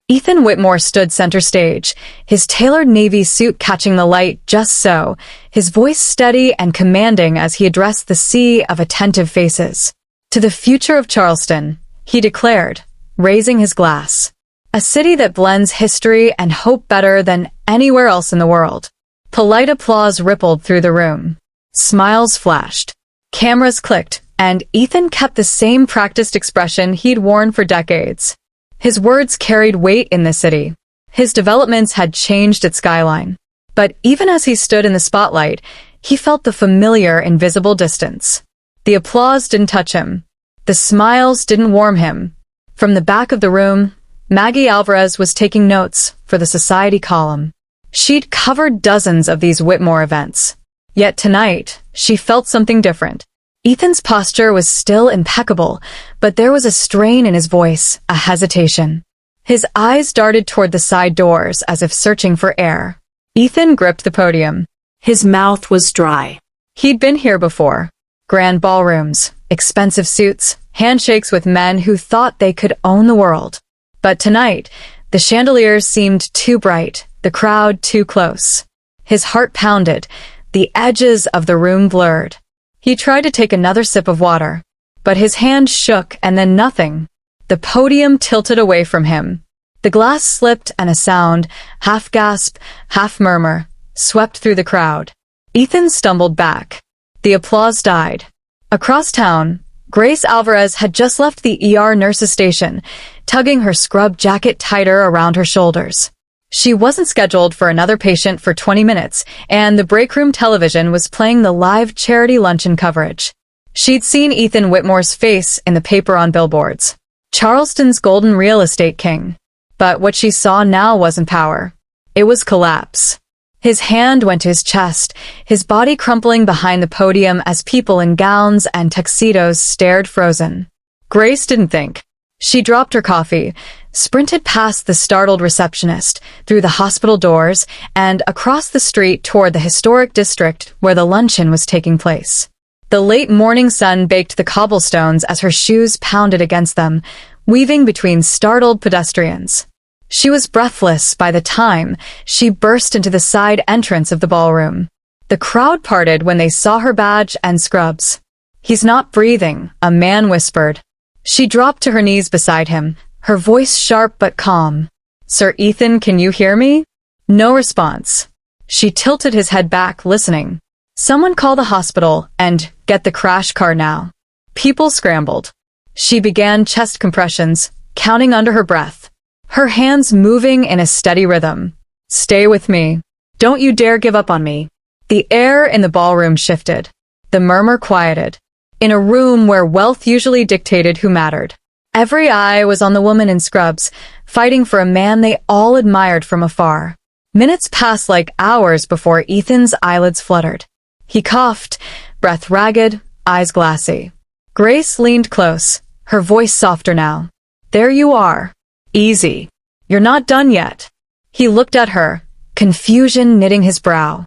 Ethan Whitmore stood center stage, his tailored navy suit catching the light just so, his voice steady and commanding as he addressed the sea of attentive faces. To the future of Charleston, he declared, raising his glass. A city that blends history and hope better than anywhere else in the world. Polite applause rippled through the room. Smiles flashed. Cameras clicked, and Ethan kept the same practiced expression he'd worn for decades. His words carried weight in the city. His developments had changed its skyline. But even as he stood in the spotlight, he felt the familiar invisible distance. The applause didn't touch him. The smiles didn't warm him. From the back of the room, Maggie Alvarez was taking notes for the society column. She'd covered dozens of these Whitmore events. Yet tonight, she felt something different. Ethan's posture was still impeccable, but there was a strain in his voice, a hesitation. His eyes darted toward the side doors as if searching for air. Ethan gripped the podium. His mouth was dry. He'd been here before. Grand ballrooms, expensive suits, handshakes with men who thought they could own the world. But tonight, the chandeliers seemed too bright, the crowd too close. His heart pounded, the edges of the room blurred. He tried to take another sip of water, but his hand shook and then nothing. The podium tilted away from him. The glass slipped and a sound, half gasp, half murmur, swept through the crowd. Ethan stumbled back. The applause died. Across town, Grace Alvarez had just left the ER nurse's station, tugging her scrub jacket tighter around her shoulders. She wasn't scheduled for another patient for 20 minutes, and the break room television was playing the live charity luncheon coverage. She'd seen Ethan Whitmore's face in the paper on billboards. Charleston's golden real estate king. But what she saw now wasn't power. It was collapse. His hand went to his chest, his body crumpling behind the podium as people in gowns and tuxedos stared frozen. Grace didn't think. She dropped her coffee, sprinted past the startled receptionist, through the hospital doors, and across the street toward the historic district where the luncheon was taking place. The late morning sun baked the cobblestones as her shoes pounded against them, weaving between startled pedestrians. She was breathless by the time she burst into the side entrance of the ballroom. The crowd parted when they saw her badge and scrubs. "He's not breathing," a man whispered. She dropped to her knees beside him, her voice sharp but calm. "Sir Ethan, can you hear me?" No response. She tilted his head back, listening. "Someone call the hospital and get the crash car now." People scrambled. She began chest compressions, counting under her breath, her hands moving in a steady rhythm. "Stay with me. Don't you dare give up on me." The air in the ballroom shifted. The murmur quieted. In a room where wealth usually dictated who mattered. Every eye was on the woman in scrubs, fighting for a man they all admired from afar. Minutes passed like hours before Ethan's eyelids fluttered. He coughed, breath ragged, eyes glassy. Grace leaned close, her voice softer now. "There you are. Easy. You're not done yet." He looked at her, confusion knitting his brow.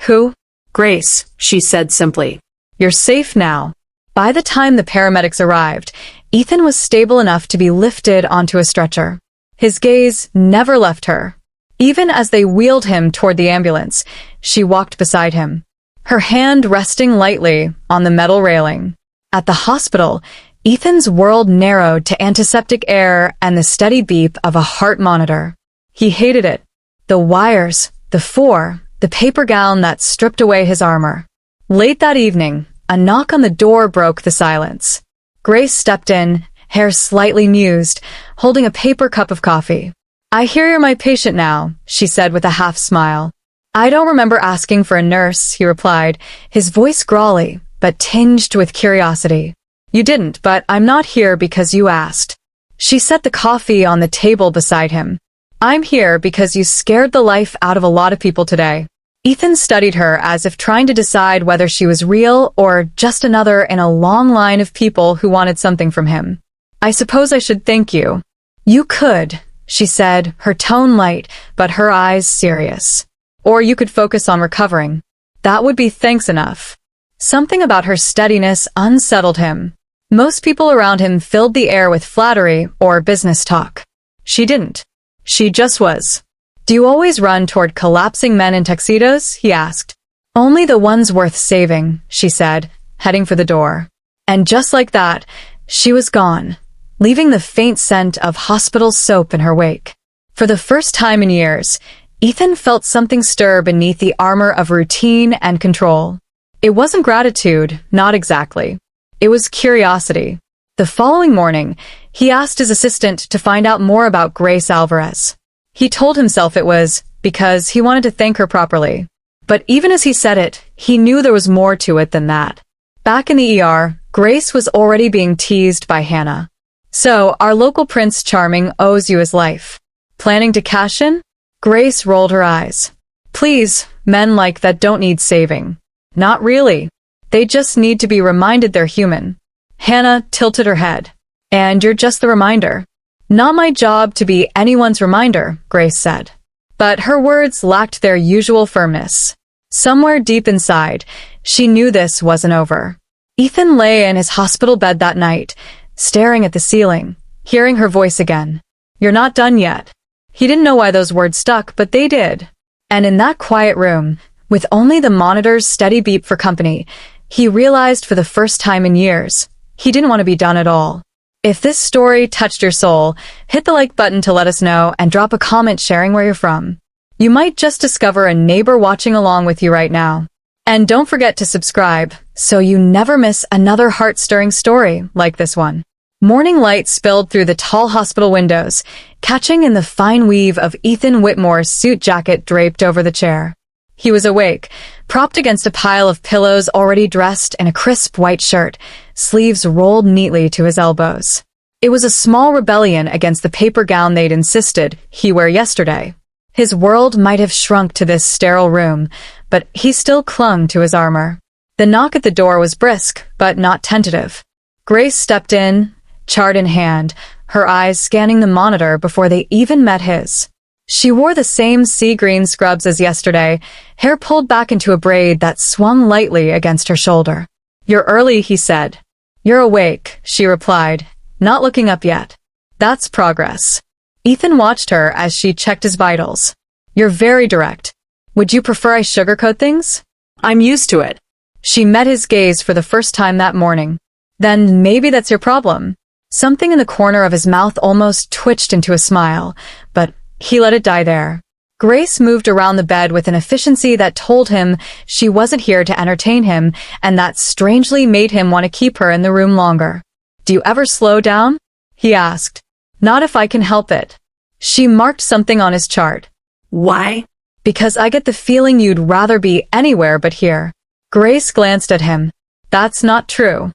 "Who?" "Grace," she said simply. "You're safe now." By the time the paramedics arrived, Ethan was stable enough to be lifted onto a stretcher. His gaze never left her. Even as they wheeled him toward the ambulance, she walked beside him, her hand resting lightly on the metal railing. At the hospital, Ethan's world narrowed to antiseptic air and the steady beep of a heart monitor. He hated it. The wires, the paper gown that stripped away his armor. Late that evening, a knock on the door broke the silence. Grace stepped in, hair slightly mused, holding a paper cup of coffee. "I hear you're my patient now," she said with a half smile. "I don't remember asking for a nurse," he replied, his voice growly, but tinged with curiosity. "You didn't, but I'm not here because you asked." She set the coffee on the table beside him. "I'm here because you scared the life out of a lot of people today." Ethan studied her as if trying to decide whether she was real or just another in a long line of people who wanted something from him. "I suppose I should thank you." "You could," she said, her tone light, but her eyes serious. "Or you could focus on recovering. That would be thanks enough." Something about her steadiness unsettled him. Most people around him filled the air with flattery or business talk. She didn't. She just was. Do you always run toward collapsing men in tuxedos? He asked. Only the ones worth saving, she said, heading for the door. And just like that, she was gone, leaving the faint scent of hospital soap in her wake. For the first time in years, Ethan felt something stir beneath the armor of routine and control. It wasn't gratitude, not exactly. It was curiosity. The following morning, he asked his assistant to find out more about Grace Alvarez. He told himself it was because he wanted to thank her properly. But even as he said it, he knew there was more to it than that. Back in the ER, Grace was already being teased by Hannah. So, our local Prince Charming owes you his life. Planning to cash in? Grace rolled her eyes. Please, men like that don't need saving. Not really. They just need to be reminded they're human. Hannah tilted her head. And you're just the reminder. Not my job to be anyone's reminder, Grace said. But her words lacked their usual firmness. Somewhere deep inside, she knew this wasn't over. Ethan lay in his hospital bed that night, staring at the ceiling, hearing her voice again. You're not done yet. He didn't know why those words stuck, but they did. And in that quiet room, with only the monitor's steady beep for company, he realized for the first time in years, he didn't want to be done at all. If this story touched your soul, hit the like button to let us know and drop a comment sharing where you're from. You might just discover a neighbor watching along with you right now. And don't forget to subscribe, so you never miss another heart-stirring story like this one. Morning light spilled through the tall hospital windows, catching in the fine weave of Ethan Whitmore's suit jacket draped over the chair. He was awake, propped against a pile of pillows, already dressed in a crisp white shirt, sleeves rolled neatly to his elbows. It was a small rebellion against the paper gown they'd insisted he wear yesterday. His world might have shrunk to this sterile room, but he still clung to his armor. The knock at the door was brisk, but not tentative. Grace stepped in, chart in hand, her eyes scanning the monitor before they even met his. She wore the same sea-green scrubs as yesterday, hair pulled back into a braid that swung lightly against her shoulder. You're early, he said. You're awake, she replied, not looking up yet. That's progress. Ethan watched her as she checked his vitals. You're very direct. Would you prefer I sugarcoat things? I'm used to it. She met his gaze for the first time that morning. Then maybe that's your problem. Something in the corner of his mouth almost twitched into a smile, but he let it die there. Grace moved around the bed with an efficiency that told him she wasn't here to entertain him, and that strangely made him want to keep her in the room longer. Do you ever slow down? He asked. Not if I can help it. She marked something on his chart. Why? Because I get the feeling you'd rather be anywhere but here. Grace glanced at him. That's not true.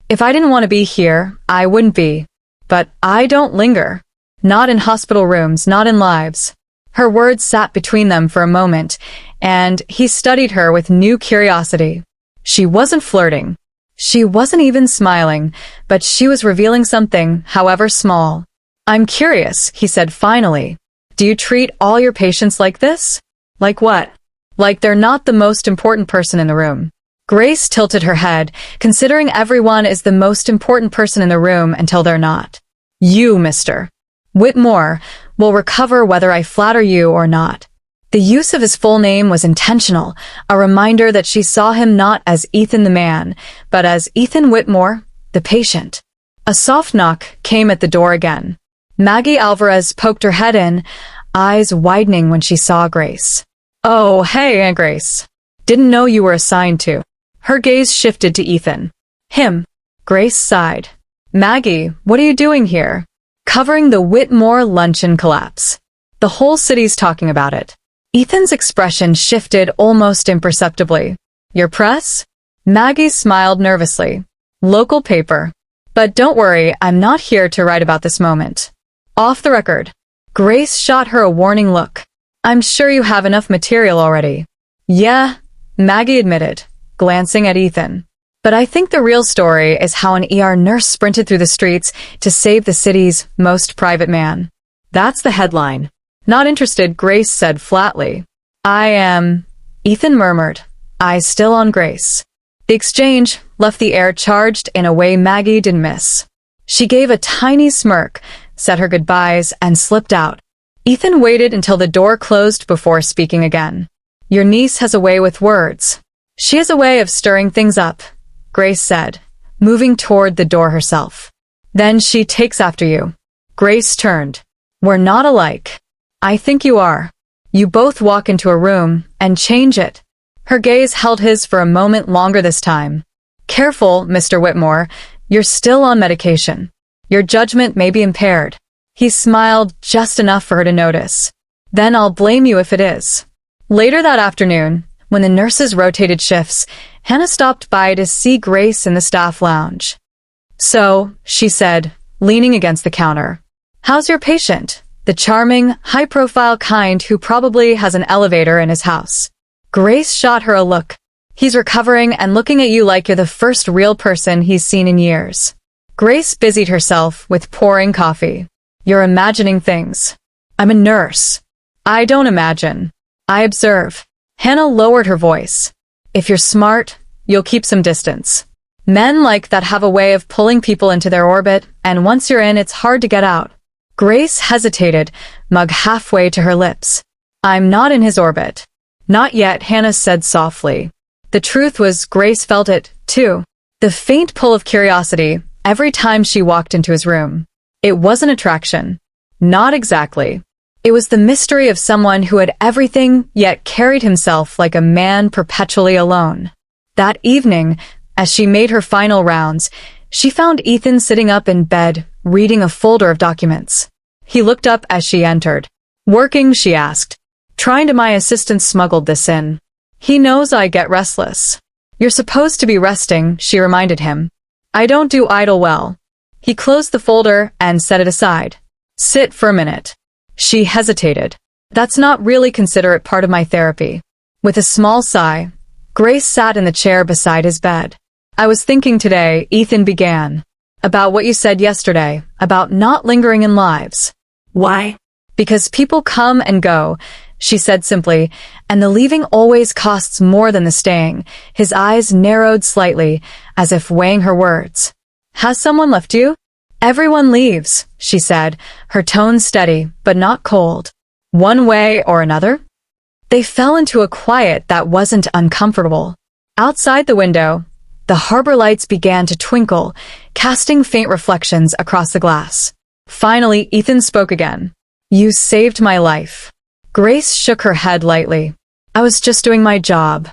If I didn't want to be here, I wouldn't be. But I don't linger. Not in hospital rooms, not in lives. Her words sat between them for a moment, and he studied her with new curiosity. She wasn't flirting. She wasn't even smiling, but she was revealing something, however small. I'm curious, he said finally. Do you treat all your patients like this? Like what? Like they're not the most important person in the room. Grace tilted her head, considering everyone is the most important person in the room until they're not. You, Mr. Whitmore, will recover whether I flatter you or not. The use of his full name was intentional, a reminder that she saw him not as Ethan the man, but as Ethan Whitmore, the patient. A soft knock came at the door again. Maggie Alvarez poked her head in, eyes widening when she saw Grace. Oh, hey, Aunt Grace. Didn't know you were assigned to. Her gaze shifted to Ethan. Him. Grace sighed. Maggie, what are you doing here? Covering the Whitmore luncheon collapse. The whole city's talking about it. Ethan's expression shifted almost imperceptibly. Your press? Maggie smiled nervously. Local paper. But don't worry, I'm not here to write about this moment. Off the record. Grace shot her a warning look. I'm sure you have enough material already. Yeah, Maggie admitted, glancing at Ethan. But I think the real story is how an ER nurse sprinted through the streets to save the city's most private man. That's the headline. Not interested, Grace said flatly. I am... Ethan murmured, eyes still on Grace. The exchange left the air charged in a way Maggie didn't miss. She gave a tiny smirk, said her goodbyes, and slipped out. Ethan waited until the door closed before speaking again. Your niece has a way with words. She has a way of stirring things up, Grace said, moving toward the door herself. Then she takes after you. Grace turned. We're not alike. I think you are. You both walk into a room and change it. Her gaze held his for a moment longer this time. Careful, Mr. Whitmore. You're still on medication. Your judgment may be impaired. He smiled just enough for her to notice. Then I'll blame you if it is. Later that afternoon, when the nurses rotated shifts, Hannah stopped by to see Grace in the staff lounge. So, she said, leaning against the counter. How's your patient? The charming, high-profile kind who probably has an elevator in his house. Grace shot her a look. He's recovering and looking at you like you're the first real person he's seen in years. Grace busied herself with pouring coffee. You're imagining things. I'm a nurse. I don't imagine. I observe. Hannah lowered her voice. If you're smart, you'll keep some distance. Men like that have a way of pulling people into their orbit, and once you're in, it's hard to get out. Grace hesitated, mug halfway to her lips. I'm not in his orbit. Not yet, Hannah said softly. The truth was, Grace felt it, too. The faint pull of curiosity every time she walked into his room. It wasn't attraction. Not exactly. It was the mystery of someone who had everything, yet carried himself like a man perpetually alone. That evening, as she made her final rounds, she found Ethan sitting up in bed, reading a folder of documents. He looked up as she entered. Working, she asked. Trying to. My assistant smuggled this in. He knows I get restless. You're supposed to be resting, she reminded him. I don't do idle well. He closed the folder and set it aside. Sit for a minute. She hesitated. That's not really considerate part of my therapy. With a small sigh, Grace sat in the chair beside his bed. I was thinking today, Ethan began, about what you said yesterday, about not lingering in lives. Why? Because people come and go, she said simply, and the leaving always costs more than the staying. His eyes narrowed slightly, as if weighing her words. Has someone left you? Everyone leaves, she said, her tone steady, but not cold. One way or another? They fell into a quiet that wasn't uncomfortable. Outside the window, the harbor lights began to twinkle, casting faint reflections across the glass. Finally, Ethan spoke again. You saved my life. Grace shook her head lightly. I was just doing my job.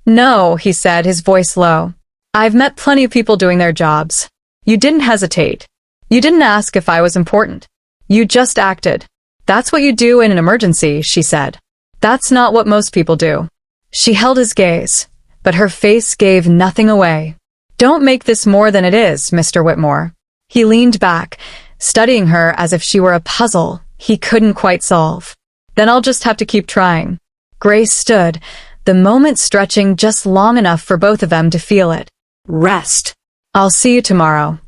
No, he said, his voice low. I've met plenty of people doing their jobs. You didn't hesitate. You didn't ask if I was important. You just acted. That's what you do in an emergency, she said. That's not what most people do. She held his gaze, but her face gave nothing away. Don't make this more than it is, Mr. Whitmore. He leaned back, studying her as if she were a puzzle he couldn't quite solve. Then I'll just have to keep trying. Grace stood, the moment stretching just long enough for both of them to feel it. Rest. I'll see you tomorrow.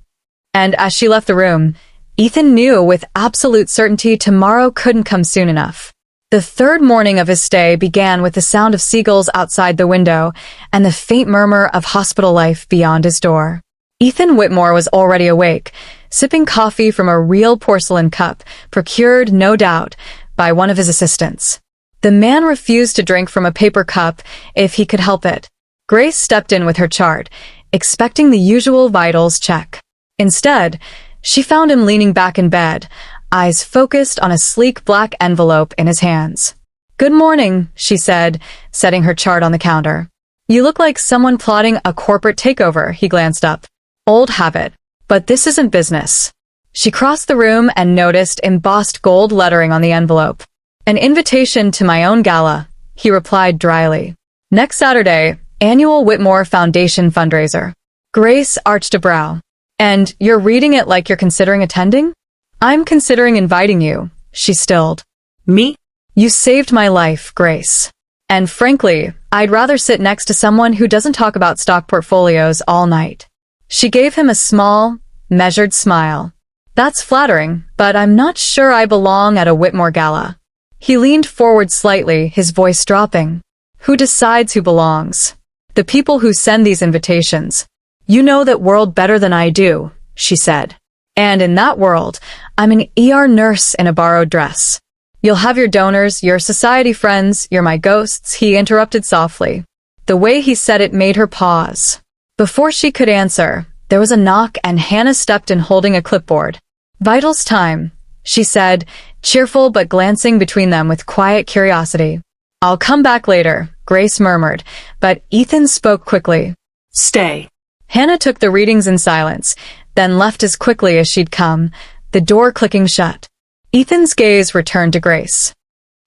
And as she left the room, Ethan knew with absolute certainty tomorrow couldn't come soon enough. The third morning of his stay began with the sound of seagulls outside the window and the faint murmur of hospital life beyond his door. Ethan Whitmore was already awake, sipping coffee from a real porcelain cup, procured, no doubt, by one of his assistants. The man refused to drink from a paper cup if he could help it. Grace stepped in with her chart, expecting the usual vitals check. Instead, she found him leaning back in bed, eyes focused on a sleek black envelope in his hands. Good morning, she said, setting her chart on the counter. You look like someone plotting a corporate takeover, he glanced up. Old habit. But this isn't business. She crossed the room and noticed embossed gold lettering on the envelope. An invitation to my own gala, he replied dryly. Next Saturday, annual Whitmore Foundation fundraiser. Grace arched a brow. And you're reading it like you're considering attending? I'm considering inviting you, she stilled. Me? You saved my life, Grace. And frankly, I'd rather sit next to someone who doesn't talk about stock portfolios all night. She gave him a small, measured smile. That's flattering, but I'm not sure I belong at a Whitmore gala. He leaned forward slightly, his voice dropping. Who decides who belongs? The people who send these invitations. You know that world better than I do, she said. And in that world, I'm an ER nurse in a borrowed dress. You'll have your donors, your society friends, you're my ghosts, he interrupted softly. The way he said it made her pause. Before she could answer, there was a knock and Hannah stepped in holding a clipboard. Vital's time, she said, cheerful but glancing between them with quiet curiosity. I'll come back later, Grace murmured, but Ethan spoke quickly. Stay. Hannah took the readings in silence, then left as quickly as she'd come, the door clicking shut. Ethan's gaze returned to Grace.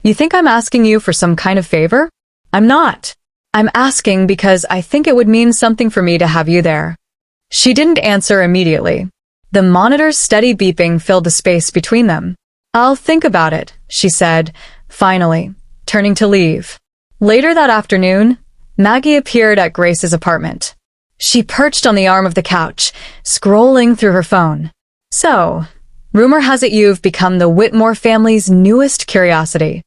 You think I'm asking you for some kind of favor? I'm not. I'm asking because I think it would mean something for me to have you there. She didn't answer immediately. The monitor's steady beeping filled the space between them. I'll think about it, she said, finally, turning to leave. Later that afternoon, Maggie appeared at Grace's apartment. She perched on the arm of the couch, scrolling through her phone. So, rumor has it you've become the Whitmore family's newest curiosity.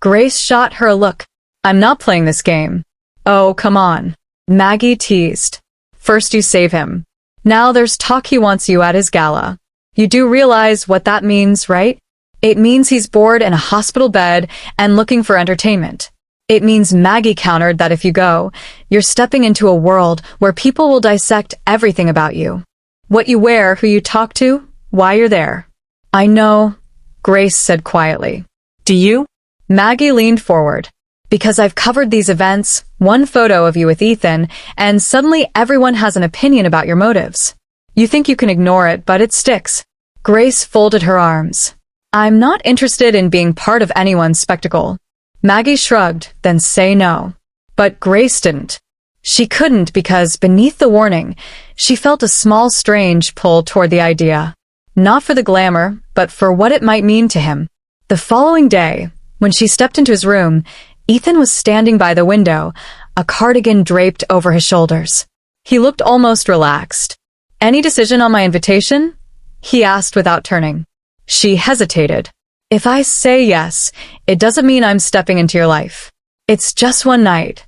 Grace shot her a look. I'm not playing this game. Oh, come on. Maggie teased. First you save him. Now there's talk he wants you at his gala. You do realize what that means, right? It means he's bored in a hospital bed and looking for entertainment. It means Maggie countered that if you go, you're stepping into a world where people will dissect everything about you. What you wear, who you talk to, why you're there. I know, Grace said quietly. Do you? Maggie leaned forward. Because I've covered these events, one photo of you with Ethan, and suddenly everyone has an opinion about your motives. You think you can ignore it, but it sticks. Grace folded her arms. I'm not interested in being part of anyone's spectacle. Maggie shrugged, then say no. But Grace didn't. She couldn't because beneath the warning, she felt a small strange pull toward the idea. Not for the glamour, but for what it might mean to him. The following day, when she stepped into his room, Ethan was standing by the window, a cardigan draped over his shoulders. He looked almost relaxed. Any decision on my invitation? He asked without turning. She hesitated. If I say yes, it doesn't mean I'm stepping into your life. It's just one night.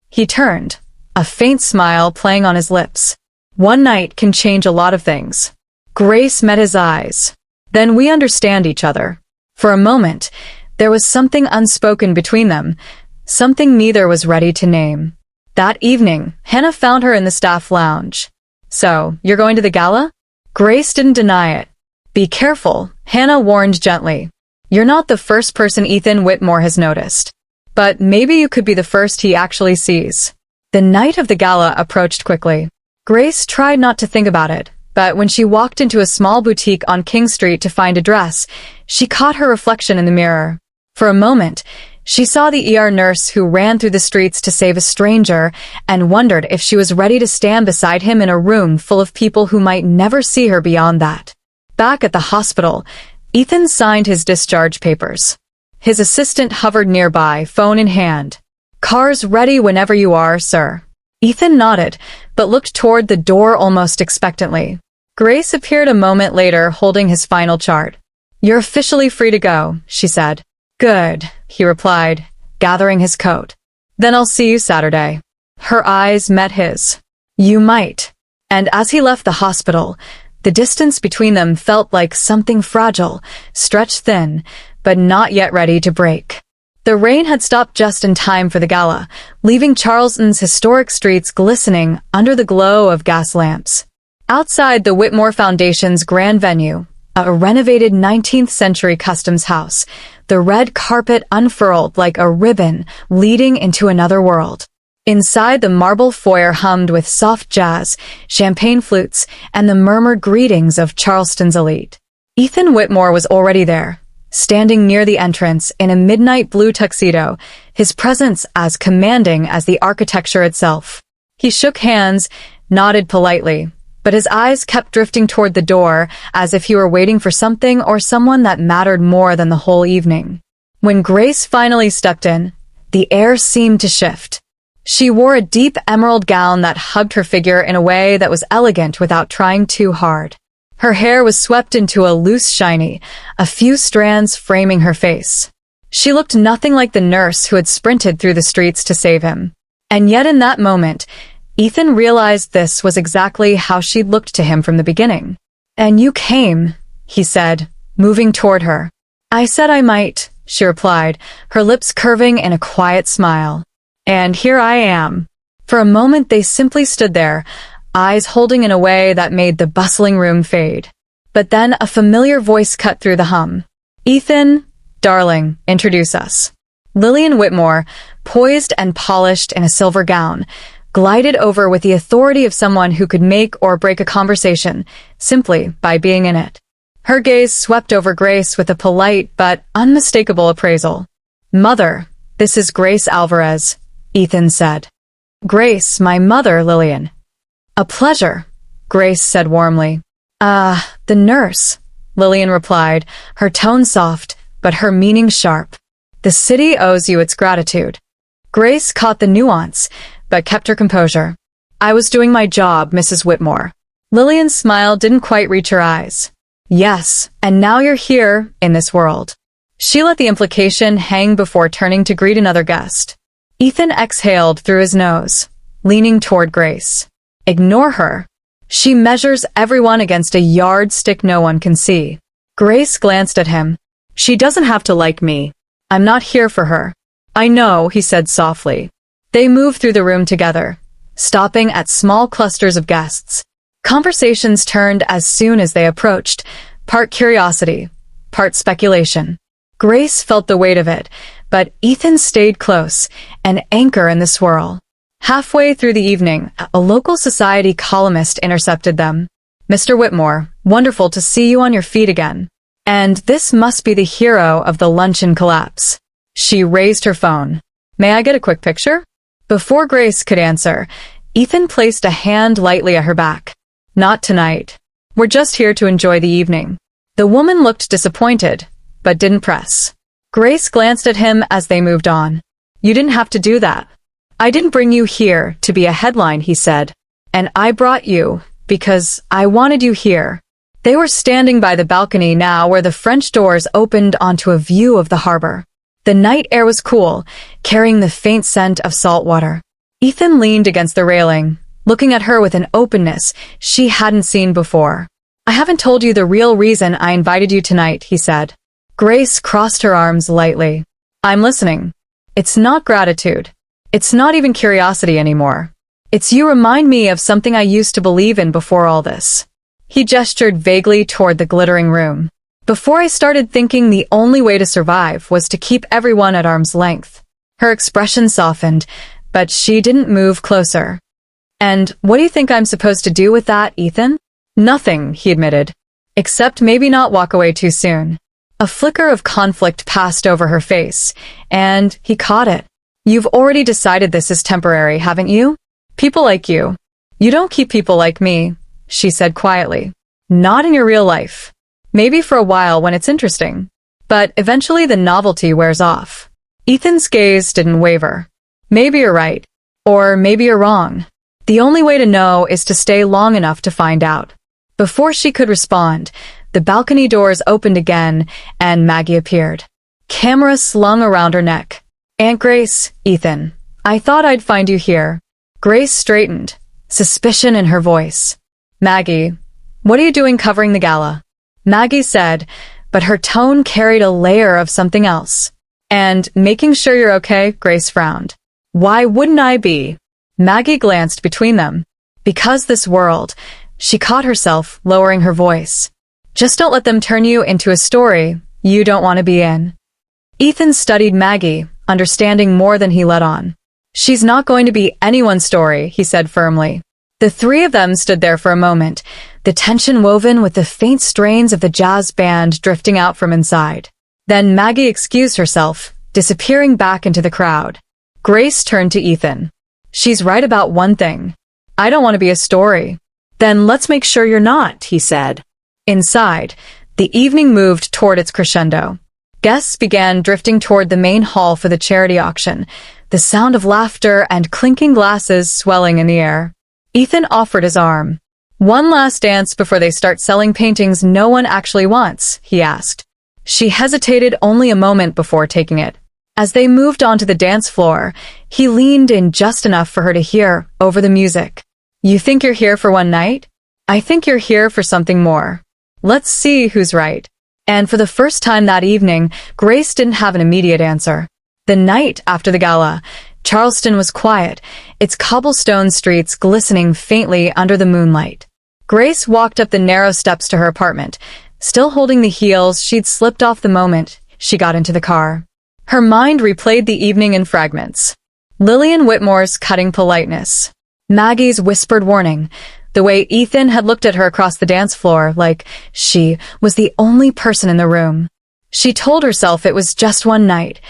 He turned, a faint smile playing on his lips. One night can change a lot of things. Grace met his eyes. Then we understand each other. For a moment, there was something unspoken between them, something neither was ready to name. That evening, Hannah found her in the staff lounge. So, you're going to the gala? Grace didn't deny it. Be careful, Hannah warned gently. You're not the first person Ethan Whitmore has noticed. But maybe you could be the first he actually sees. The night of the gala approached quickly. Grace tried not to think about it, but when she walked into a small boutique on King Street to find a dress, she caught her reflection in the mirror. For a moment, she saw the ER nurse who ran through the streets to save a stranger and wondered if she was ready to stand beside him in a room full of people who might never see her beyond that. Back at the hospital, Ethan signed his discharge papers. His assistant hovered nearby, phone in hand. Car's ready whenever you are, sir. Ethan nodded, but looked toward the door almost expectantly. Grace appeared a moment later holding his final chart. You're officially free to go, she said. Good, he replied, gathering his coat. Then I'll see you Saturday. Her eyes met his. You might. And as he left the hospital, the distance between them felt like something fragile, stretched thin, but not yet ready to break. The rain had stopped just in time for the gala, leaving Charleston's historic streets glistening under the glow of gas lamps. Outside the Whitmore Foundation's grand venue, a renovated 19th century customs house, the red carpet unfurled like a ribbon leading into another world. Inside, the marble foyer hummed with soft jazz, champagne flutes, and the murmured greetings of Charleston's elite. Ethan Whitmore was already there, standing near the entrance in a midnight blue tuxedo, his presence as commanding as the architecture itself. He shook hands, nodded politely, but his eyes kept drifting toward the door as if he were waiting for something or someone that mattered more than the whole evening. When Grace finally stepped in, the air seemed to shift. She wore a deep emerald gown that hugged her figure in a way that was elegant without trying too hard. Her hair was swept into a loose shiny, a few strands framing her face. She looked nothing like the nurse who had sprinted through the streets to save him. And yet in that moment, Ethan realized this was exactly how she'd looked to him from the beginning. And you came, he said, moving toward her. I said I might, she replied, her lips curving in a quiet smile. And here I am. For a moment they simply stood there, eyes holding in a way that made the bustling room fade. But then a familiar voice cut through the hum. Ethan, darling, introduce us. Lillian Whitmore, poised and polished in a silver gown, glided over with the authority of someone who could make or break a conversation simply by being in it. Her gaze swept over Grace with a polite but unmistakable appraisal. Mother, this is Grace Alvarez, Ethan said. Grace, my mother, Lillian. A pleasure, Grace said warmly. The nurse, Lillian replied, her tone soft, but her meaning sharp. The city owes you its gratitude. Grace caught the nuance, but kept her composure. I was doing my job, Mrs. Whitmore. Lillian's smile didn't quite reach her eyes. Yes, and now you're here, in this world. She let the implication hang before turning to greet another guest. Ethan exhaled through his nose, leaning toward Grace. Ignore her. She measures everyone against a yardstick no one can see. Grace glanced at him. She doesn't have to like me. I'm not here for her. I know, he said softly. They moved through the room together, stopping at small clusters of guests. Conversations turned as soon as they approached, part curiosity, part speculation. Grace felt the weight of it, but Ethan stayed close, an anchor in the swirl. Halfway through the evening, a local society columnist intercepted them. Mr. Whitmore, wonderful to see you on your feet again. And this must be the hero of the luncheon collapse. She raised her phone. May I get a quick picture? Before Grace could answer, Ethan placed a hand lightly at her back. Not tonight. We're just here to enjoy the evening. The woman looked disappointed, but didn't press. Grace glanced at him as they moved on. You didn't have to do that. I didn't bring you here to be a headline, he said. And I brought you because I wanted you here. They were standing by the balcony now where the French doors opened onto a view of the harbor. The night air was cool, carrying the faint scent of salt water. Ethan leaned against the railing, looking at her with an openness she hadn't seen before. I haven't told you the real reason I invited you tonight, he said. Grace crossed her arms lightly. I'm listening. It's not gratitude. It's not even curiosity anymore. It's you remind me of something I used to believe in before all this. He gestured vaguely toward the glittering room. Before I started thinking the only way to survive was to keep everyone at arm's length. Her expression softened, but she didn't move closer. And what do you think I'm supposed to do with that, Ethan? Nothing, he admitted. Except maybe not walk away too soon. A flicker of conflict passed over her face, and he caught it. You've already decided this is temporary, haven't you? People like you. You don't keep people like me, she said quietly. Not in your real life. Maybe for a while when it's interesting. But eventually the novelty wears off. Ethan's gaze didn't waver. Maybe you're right. Or maybe you're wrong. The only way to know is to stay long enough to find out. Before she could respond, the balcony doors opened again and Maggie appeared. Camera slung around her neck. Aunt Grace, Ethan. I thought I'd find you here. Grace straightened, suspicion in her voice. Maggie, what are you doing covering the gala? Maggie said, but her tone carried a layer of something else. And making sure you're okay, Grace frowned. Why wouldn't I be? Maggie glanced between them. Because this world, she caught herself lowering her voice. Just don't let them turn you into a story you don't want to be in. Ethan studied Maggie, understanding more than he let on. She's not going to be anyone's story, he said firmly. The three of them stood there for a moment, the tension woven with the faint strains of the jazz band drifting out from inside. Then Maggie excused herself, disappearing back into the crowd. Grace turned to Ethan. She's right about one thing. I don't want to be a story. Then let's make sure you're not, he said. Inside, the evening moved toward its crescendo. Guests began drifting toward the main hall for the charity auction, the sound of laughter and clinking glasses swelling in the air. Ethan offered his arm. One last dance before they start selling paintings no one actually wants, he asked. She hesitated only a moment before taking it. As they moved onto the dance floor, he leaned in just enough for her to hear over the music. You think you're here for one night? I think you're here for something more. Let's see who's right. And for the first time that evening, Grace didn't have an immediate answer. The night after the gala, Charleston was quiet, its cobblestone streets glistening faintly under the moonlight. Grace walked up the narrow steps to her apartment, still holding the heels she'd slipped off the moment she got into the car. Her mind replayed the evening in fragments. Lillian Whitmore's cutting politeness, Maggie's whispered warning, the way Ethan had looked at her across the dance floor like she was the only person in the room. She told herself it was just one night,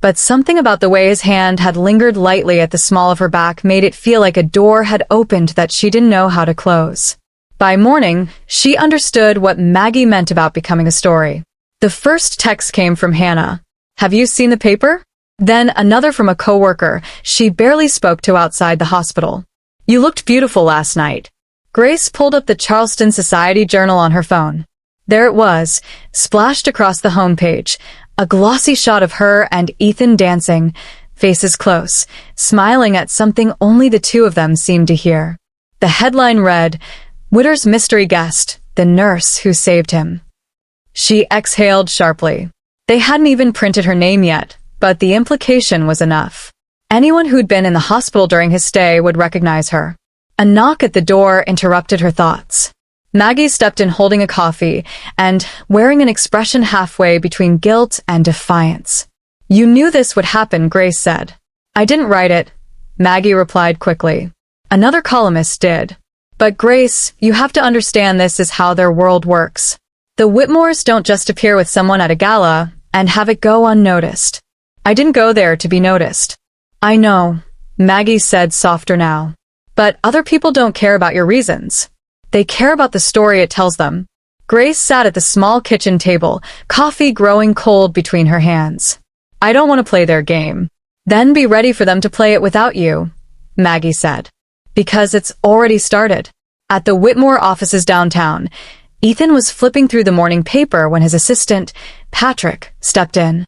but something about the way his hand had lingered lightly at the small of her back made it feel like a door had opened that she didn't know how to close. By morning, she understood what Maggie meant about becoming a story. The first text came from Hannah. "Have you seen the paper?" Then another from a coworker she barely spoke to outside the hospital. "You looked beautiful last night." Grace pulled up the Charleston Society Journal on her phone. There it was, splashed across the homepage, a glossy shot of her and Ethan dancing, faces close, smiling at something only the two of them seemed to hear. The headline read, "Witter's mystery guest, the nurse who saved him." She exhaled sharply. They hadn't even printed her name yet, but the implication was enough. Anyone who'd been in the hospital during his stay would recognize her. A knock at the door interrupted her thoughts. Maggie stepped in holding a coffee and wearing an expression halfway between guilt and defiance. "You knew this would happen," Grace said. "I didn't write it," Maggie replied quickly. "Another columnist did. But Grace, you have to understand this is how their world works. The Whitmores don't just appear with someone at a gala and have it go unnoticed. I didn't go there to be noticed." "I know," Maggie said softer now. "But other people don't care about your reasons. They care about the story it tells them." Grace sat at the small kitchen table, coffee growing cold between her hands. "I don't want to play their game." "Then be ready for them to play it without you," Maggie said. "Because it's already started." At the Whitmore offices downtown, Ethan was flipping through the morning paper when his assistant, Patrick, stepped in.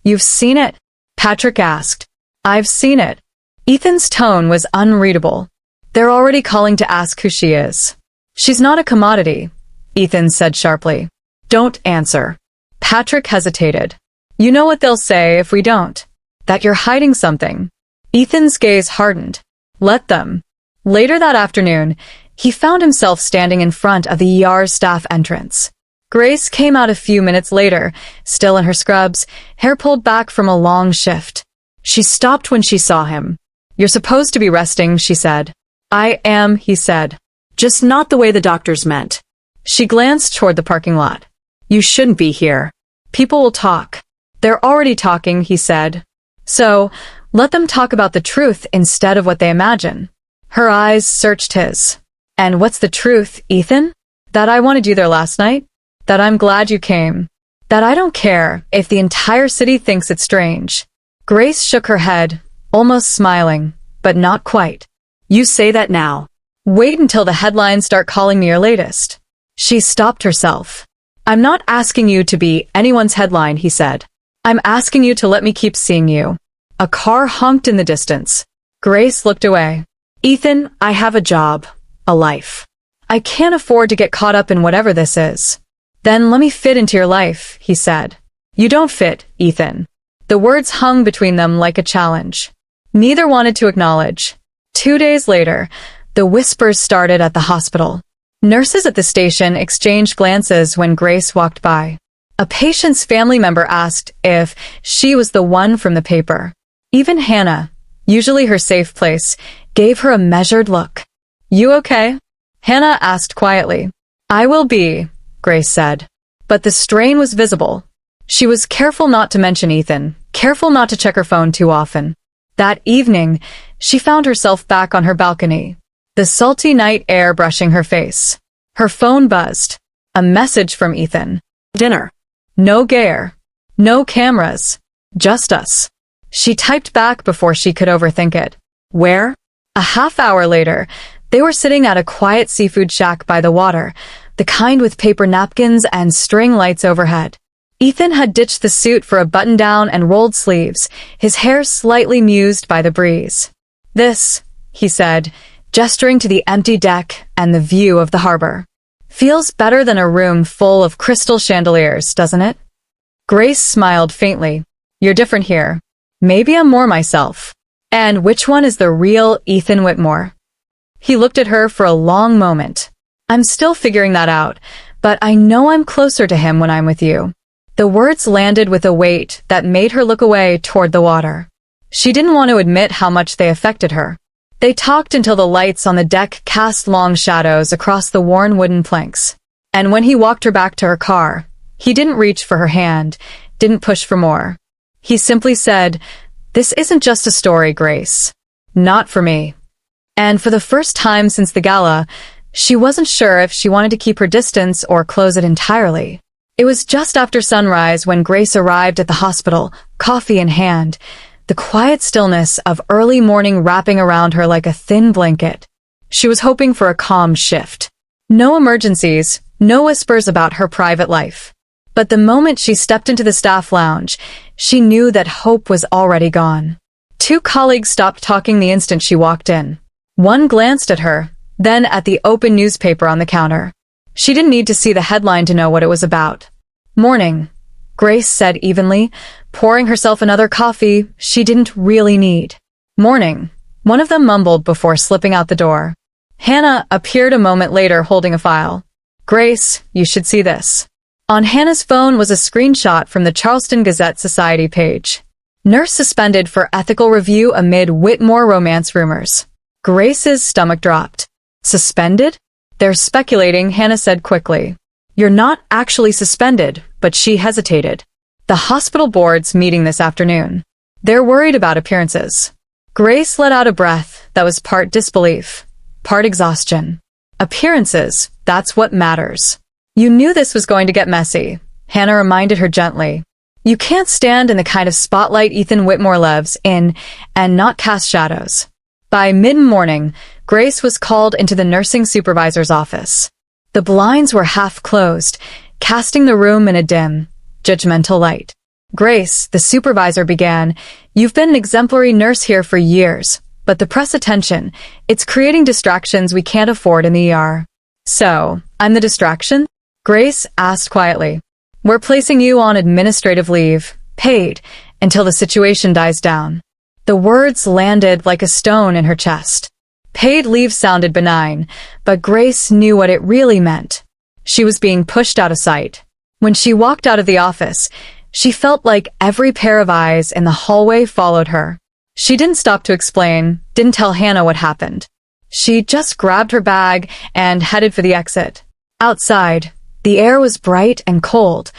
"You've seen it?" Patrick asked. "I've seen it." Ethan's tone was unreadable. "They're already calling to ask who she is." "She's not a commodity," Ethan said sharply. "Don't answer." Patrick hesitated. "You know what they'll say if we don't. That you're hiding something." Ethan's gaze hardened. "Let them." Later that afternoon, he found himself standing in front of the ER's staff entrance. Grace came out a few minutes later, still in her scrubs, hair pulled back from a long shift. She stopped when she saw him. "You're supposed to be resting," she said. "I am," he said. "Just not the way the doctors meant." She glanced toward the parking lot. "You shouldn't be here. People will talk." "They're already talking," he said. "So, let them talk about the truth instead of what they imagine." Her eyes searched his. "And what's the truth, Ethan? That I wanted you there last night? That I'm glad you came? That I don't care if the entire city thinks it's strange?" Grace shook her head, almost smiling, but not quite. "You say that now. Wait until the headlines start calling me your latest." She stopped herself. "I'm not asking you to be anyone's headline," he said. "I'm asking you to let me keep seeing you." A car honked in the distance. Grace looked away. "Ethan, I have a job, a life. I can't afford to get caught up in whatever this is." "Then let me fit into your life," he said. "You don't fit, Ethan." The words hung between them like a challenge. Neither wanted to acknowledge. 2 days later, the whispers started at the hospital. Nurses at the station exchanged glances when Grace walked by. A patient's family member asked if she was the one from the paper. Even Hannah, usually her safe place, gave her a measured look. "You okay?" Hannah asked quietly. "I will be," Grace said. But the strain was visible. She was careful not to mention Ethan, careful not to check her phone too often. That evening, she found herself back on her balcony, the salty night air brushing her face. Her phone buzzed. A message from Ethan. "Dinner. No gear. No cameras. Just us." She typed back before she could overthink it. "Where?" A half hour later, they were sitting at a quiet seafood shack by the water, the kind with paper napkins and string lights overhead. Ethan had ditched the suit for a button-down and rolled sleeves, his hair slightly mused by the breeze. "This," he said, gesturing to the empty deck and the view of the harbor. Feels better than a room full of crystal chandeliers, doesn't it? Grace smiled faintly. You're different here. Maybe I'm more myself. And which one is the real Ethan Whitmore? He looked at her for a long moment. I'm still figuring that out, but I know I'm closer to him when I'm with you. The words landed with a weight that made her look away toward the water. She didn't want to admit how much they affected her. They talked until the lights on the deck cast long shadows across the worn wooden planks. And when he walked her back to her car, he didn't reach for her hand, didn't push for more. He simply said, "This isn't just a story, Grace. Not for me." And for the first time since the gala, she wasn't sure if she wanted to keep her distance or close it entirely. It was just after sunrise when Grace arrived at the hospital, coffee in hand, the quiet stillness of early morning wrapping around her like a thin blanket. She was hoping for a calm shift. No emergencies, no whispers about her private life. But the moment she stepped into the staff lounge, she knew that hope was already gone. Two colleagues stopped talking the instant she walked in. One glanced at her, then at the open newspaper on the counter. She didn't need to see the headline to know what it was about. "Morning," Grace said evenly, pouring herself another coffee she didn't really need. "Morning," one of them mumbled before slipping out the door. Hannah appeared a moment later holding a file. "Grace, you should see this." On Hannah's phone was a screenshot from the Charleston Gazette Society page. Nurse suspended for ethical review amid Whitmore romance rumors. Grace's stomach dropped. "Suspended?" "They're speculating," Hannah said quickly. "You're not actually suspended," but she hesitated. "The hospital board's meeting this afternoon. They're worried about appearances." Grace let out a breath that was part disbelief, part exhaustion. "Appearances, that's what matters." "You knew this was going to get messy," Hannah reminded her gently. "You can't stand in the kind of spotlight Ethan Whitmore lives in and not cast shadows." By mid-morning, Grace was called into the nursing supervisor's office. The blinds were half closed, casting the room in a dim, judgmental light. "Grace," the supervisor began, "you've been an exemplary nurse here for years, but the press attention, it's creating distractions we can't afford in the ER." "So, I'm the distraction?" Grace asked quietly. "We're placing you on administrative leave, paid, until the situation dies down." The words landed like a stone in her chest. Paid leave sounded benign, but Grace knew what it really meant. She was being pushed out of sight. When she walked out of the office, she felt like every pair of eyes in the hallway followed her. She didn't stop to explain, didn't tell Hannah what happened. She just grabbed her bag and headed for the exit. Outside, the air was bright and cold,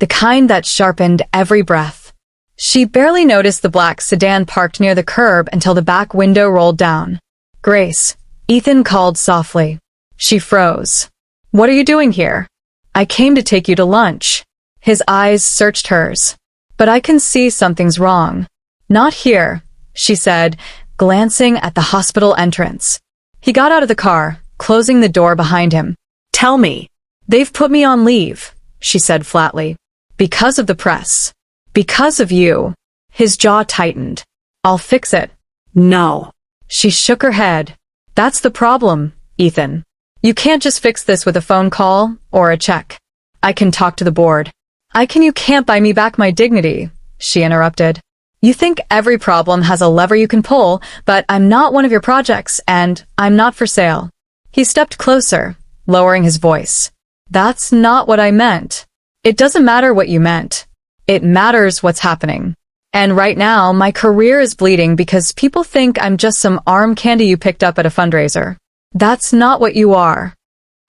the kind that sharpened every breath. She barely noticed the black sedan parked near the curb until the back window rolled down. "Grace," Ethan called softly. She froze. "What are you doing here?" "I came to take you to lunch." His eyes searched hers. "But I can see something's wrong." "Not here," she said, glancing at the hospital entrance. He got out of the car, closing the door behind him. "Tell me." "They've put me on leave," she said flatly. "Because of the press. Because of you." His jaw tightened. "I'll fix it." "No." She shook her head. "That's the problem, Ethan. You can't just fix this with a phone call or a check. I can talk to the board." You can't buy me back my dignity," she interrupted. "You think every problem has a lever you can pull, but I'm not one of your projects, and I'm not for sale." He stepped closer, lowering his voice. "That's not what I meant. It doesn't matter what you meant. It matters what's happening. And right now, my career is bleeding because people think I'm just some arm candy you picked up at a fundraiser. That's not what you are."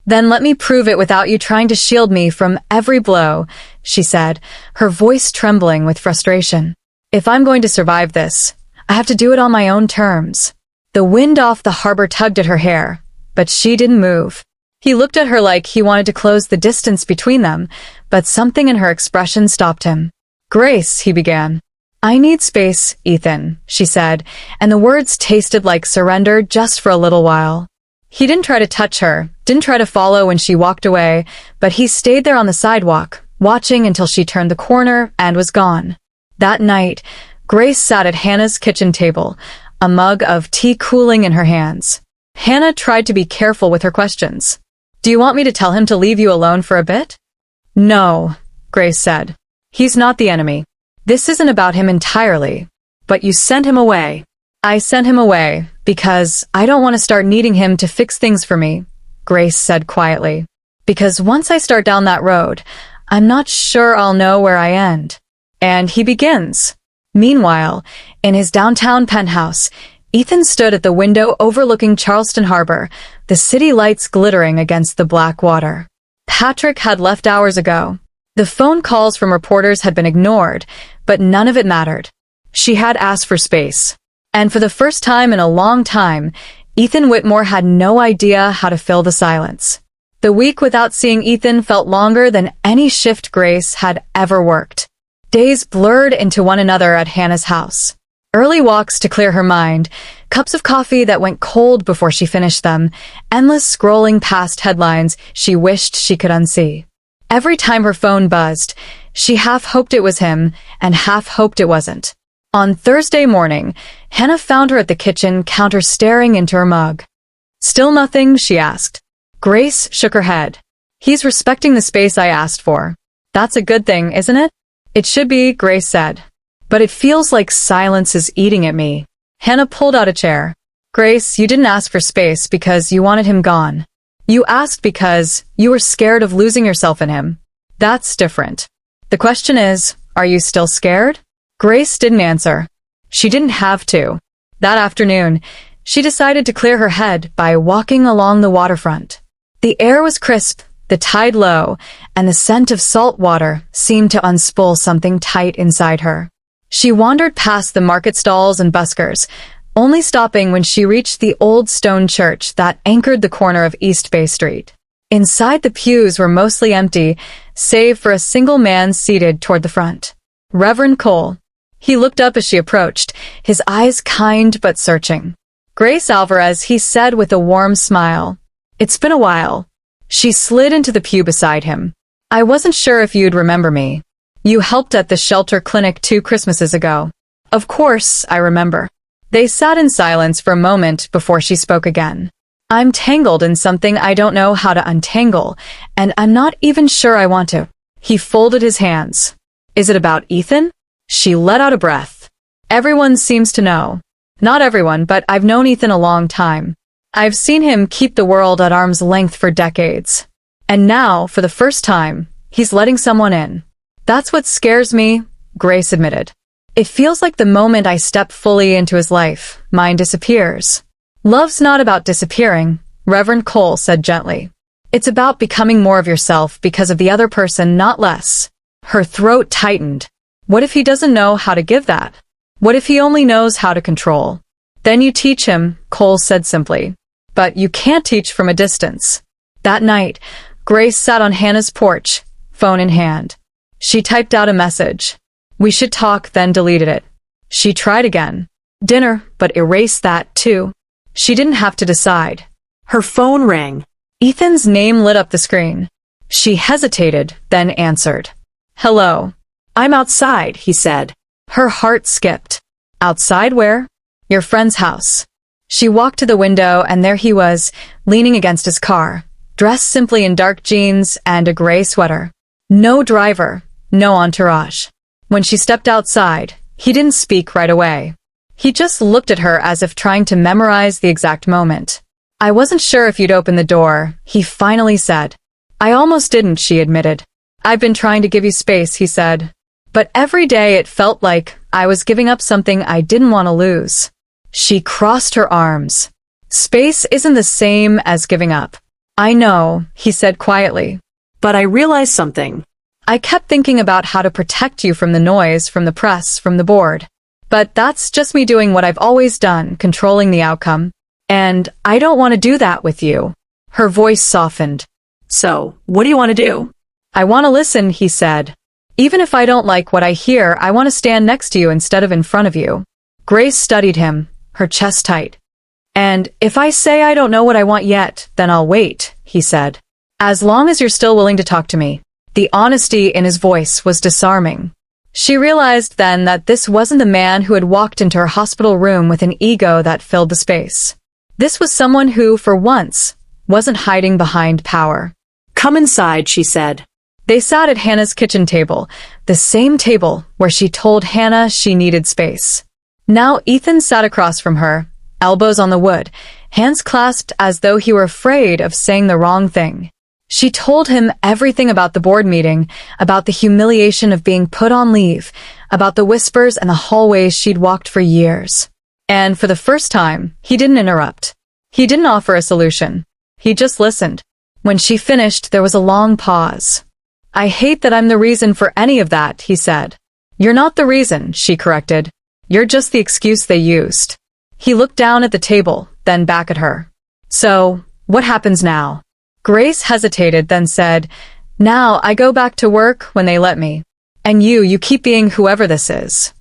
"Then let me prove it without you trying to shield me from every blow," she said, her voice trembling with frustration. "If I'm going to survive this, I have to do it on my own terms." The wind off the harbor tugged at her hair, but she didn't move. He looked at her like he wanted to close the distance between them, but something in her expression stopped him. "Grace," he began. "I need space, Ethan," she said, and the words tasted like surrender just for a little while. He didn't try to touch her, didn't try to follow when she walked away, but he stayed there on the sidewalk, watching until she turned the corner and was gone. That night, Grace sat at Hannah's kitchen table, a mug of tea cooling in her hands. Hannah tried to be careful with her questions. Do you want me to tell him to leave you alone for a bit? No, Grace said. He's not the enemy. This isn't about him entirely. But you sent him away. I sent him away because I don't want to start needing him to fix things for me, Grace said quietly. Because once I start down that road, I'm not sure I'll know where I end. And he begins. Meanwhile, in his downtown penthouse, Ethan stood at the window overlooking Charleston Harbor, the city lights glittering against the black water. Patrick had left hours ago. The phone calls from reporters had been ignored, but none of it mattered. She had asked for space. And for the first time in a long time, Ethan Whitmore had no idea how to fill the silence. The week without seeing Ethan felt longer than any shift Grace had ever worked. Days blurred into one another at Hannah's house. Early walks to clear her mind, cups of coffee that went cold before she finished them, endless scrolling past headlines she wished she could unsee. Every time her phone buzzed, she half hoped it was him and half hoped it wasn't. On Thursday morning, Hannah found her at the kitchen counter staring into her mug. Still nothing, she asked. Grace shook her head. He's respecting the space I asked for. That's a good thing, isn't it? It should be, Grace said. But it feels like silence is eating at me. Hannah pulled out a chair. Grace, you didn't ask for space because you wanted him gone. You asked because you were scared of losing yourself in him. That's different. The question is, are you still scared? Grace didn't answer. She didn't have to. That afternoon, she decided to clear her head by walking along the waterfront. The air was crisp, the tide low, and the scent of salt water seemed to unspool something tight inside her. She wandered past the market stalls and buskers, only stopping when she reached the old stone church that anchored the corner of East Bay Street. Inside, the pews were mostly empty, save for a single man seated toward the front. Reverend Cole. He looked up as she approached, his eyes kind but searching. Grace Alvarez, he said with a warm smile. It's been a while. She slid into the pew beside him. I wasn't sure if you'd remember me. You helped at the shelter clinic 2 Christmases ago. Of course, I remember. They sat in silence for a moment before she spoke again. I'm tangled in something I don't know how to untangle, and I'm not even sure I want to. He folded his hands. Is it about Ethan? She let out a breath. Everyone seems to know. Not everyone, but I've known Ethan a long time. I've seen him keep the world at arm's length for decades. And now, for the first time, he's letting someone in. That's what scares me, Grace admitted. It feels like the moment I step fully into his life, mine disappears. Love's not about disappearing, Reverend Cole said gently. It's about becoming more of yourself because of the other person, not less. Her throat tightened. What if he doesn't know how to give that? What if he only knows how to control? Then you teach him, Cole said simply. But you can't teach from a distance. That night, Grace sat on Hannah's porch, phone in hand. She typed out a message. We should talk, then deleted it. She tried again. Dinner, but erased that too. She didn't have to decide. Her phone rang. Ethan's name lit up the screen. She hesitated, then answered. Hello. I'm outside, he said. Her heart skipped. Outside where? Your friend's house. She walked to the window, and there he was, leaning against his car, dressed simply in dark jeans and a gray sweater. No driver, no entourage. When she stepped outside, he didn't speak right away. He just looked at her as if trying to memorize the exact moment. I wasn't sure if you'd open the door, he finally said. I almost didn't, she admitted. I've been trying to give you space, he said. But every day it felt like I was giving up something I didn't want to lose. She crossed her arms. Space isn't the same as giving up. I know, he said quietly. But I realized something. I kept thinking about how to protect you from the noise, from the press, from the board. But that's just me doing what I've always done, controlling the outcome. And I don't want to do that with you. Her voice softened. So, what do you want to do? I want to listen, he said. Even if I don't like what I hear, I want to stand next to you instead of in front of you. Grace studied him, her chest tight. And if I say I don't know what I want yet, then I'll wait, he said. As long as you're still willing to talk to me. The honesty in his voice was disarming. She realized then that this wasn't the man who had walked into her hospital room with an ego that filled the space. This was someone who, for once, wasn't hiding behind power. Come inside, she said. They sat at Hannah's kitchen table, the same table where she told Hannah she needed space. Now Ethan sat across from her, elbows on the wood, hands clasped as though he were afraid of saying the wrong thing. She told him everything about the board meeting, about the humiliation of being put on leave, about the whispers and the hallways she'd walked for years. And for the first time, he didn't interrupt. He didn't offer a solution. He just listened. When she finished, there was a long pause. I hate that I'm the reason for any of that, he said. You're not the reason, she corrected. You're just the excuse they used. He looked down at the table, then back at her. So, what happens now? Grace hesitated, then said, Now I go back to work when they let me. And you keep being whoever this is.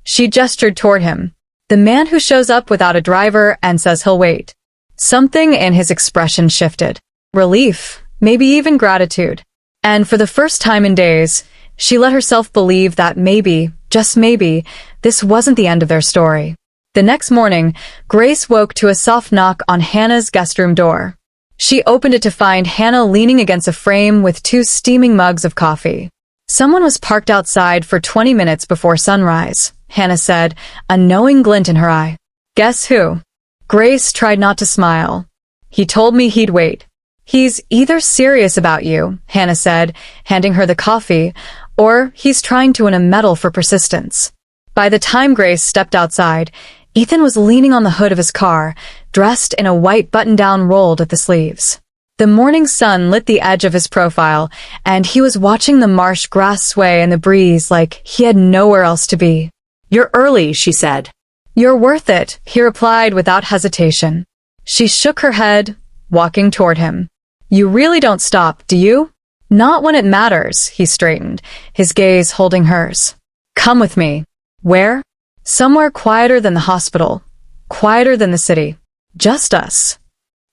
She gestured toward him. The man who shows up without a driver and says he'll wait. Something in his expression shifted. Relief, maybe even gratitude. And for the first time in days, she let herself believe that maybe, just maybe, this wasn't the end of their story. The next morning, Grace woke to a soft knock on Hannah's guest room door. She opened it to find Hannah leaning against a frame with 2 steaming mugs of coffee. Someone was parked outside for 20 minutes before sunrise, Hannah said, a knowing glint in her eye. Guess who? Grace tried not to smile. He told me he'd wait. He's either serious about you, Hannah said, handing her the coffee, or he's trying to win a medal for persistence. By the time Grace stepped outside, Ethan was leaning on the hood of his car, dressed in a white button-down rolled at the sleeves. The morning sun lit the edge of his profile, and he was watching the marsh grass sway in the breeze like he had nowhere else to be. You're early, she said. You're worth it, he replied without hesitation. She shook her head, walking toward him. You really don't stop, do you? Not when it matters, he straightened, his gaze holding hers. Come with me. Where? Somewhere quieter than the hospital, quieter than the city. Just us.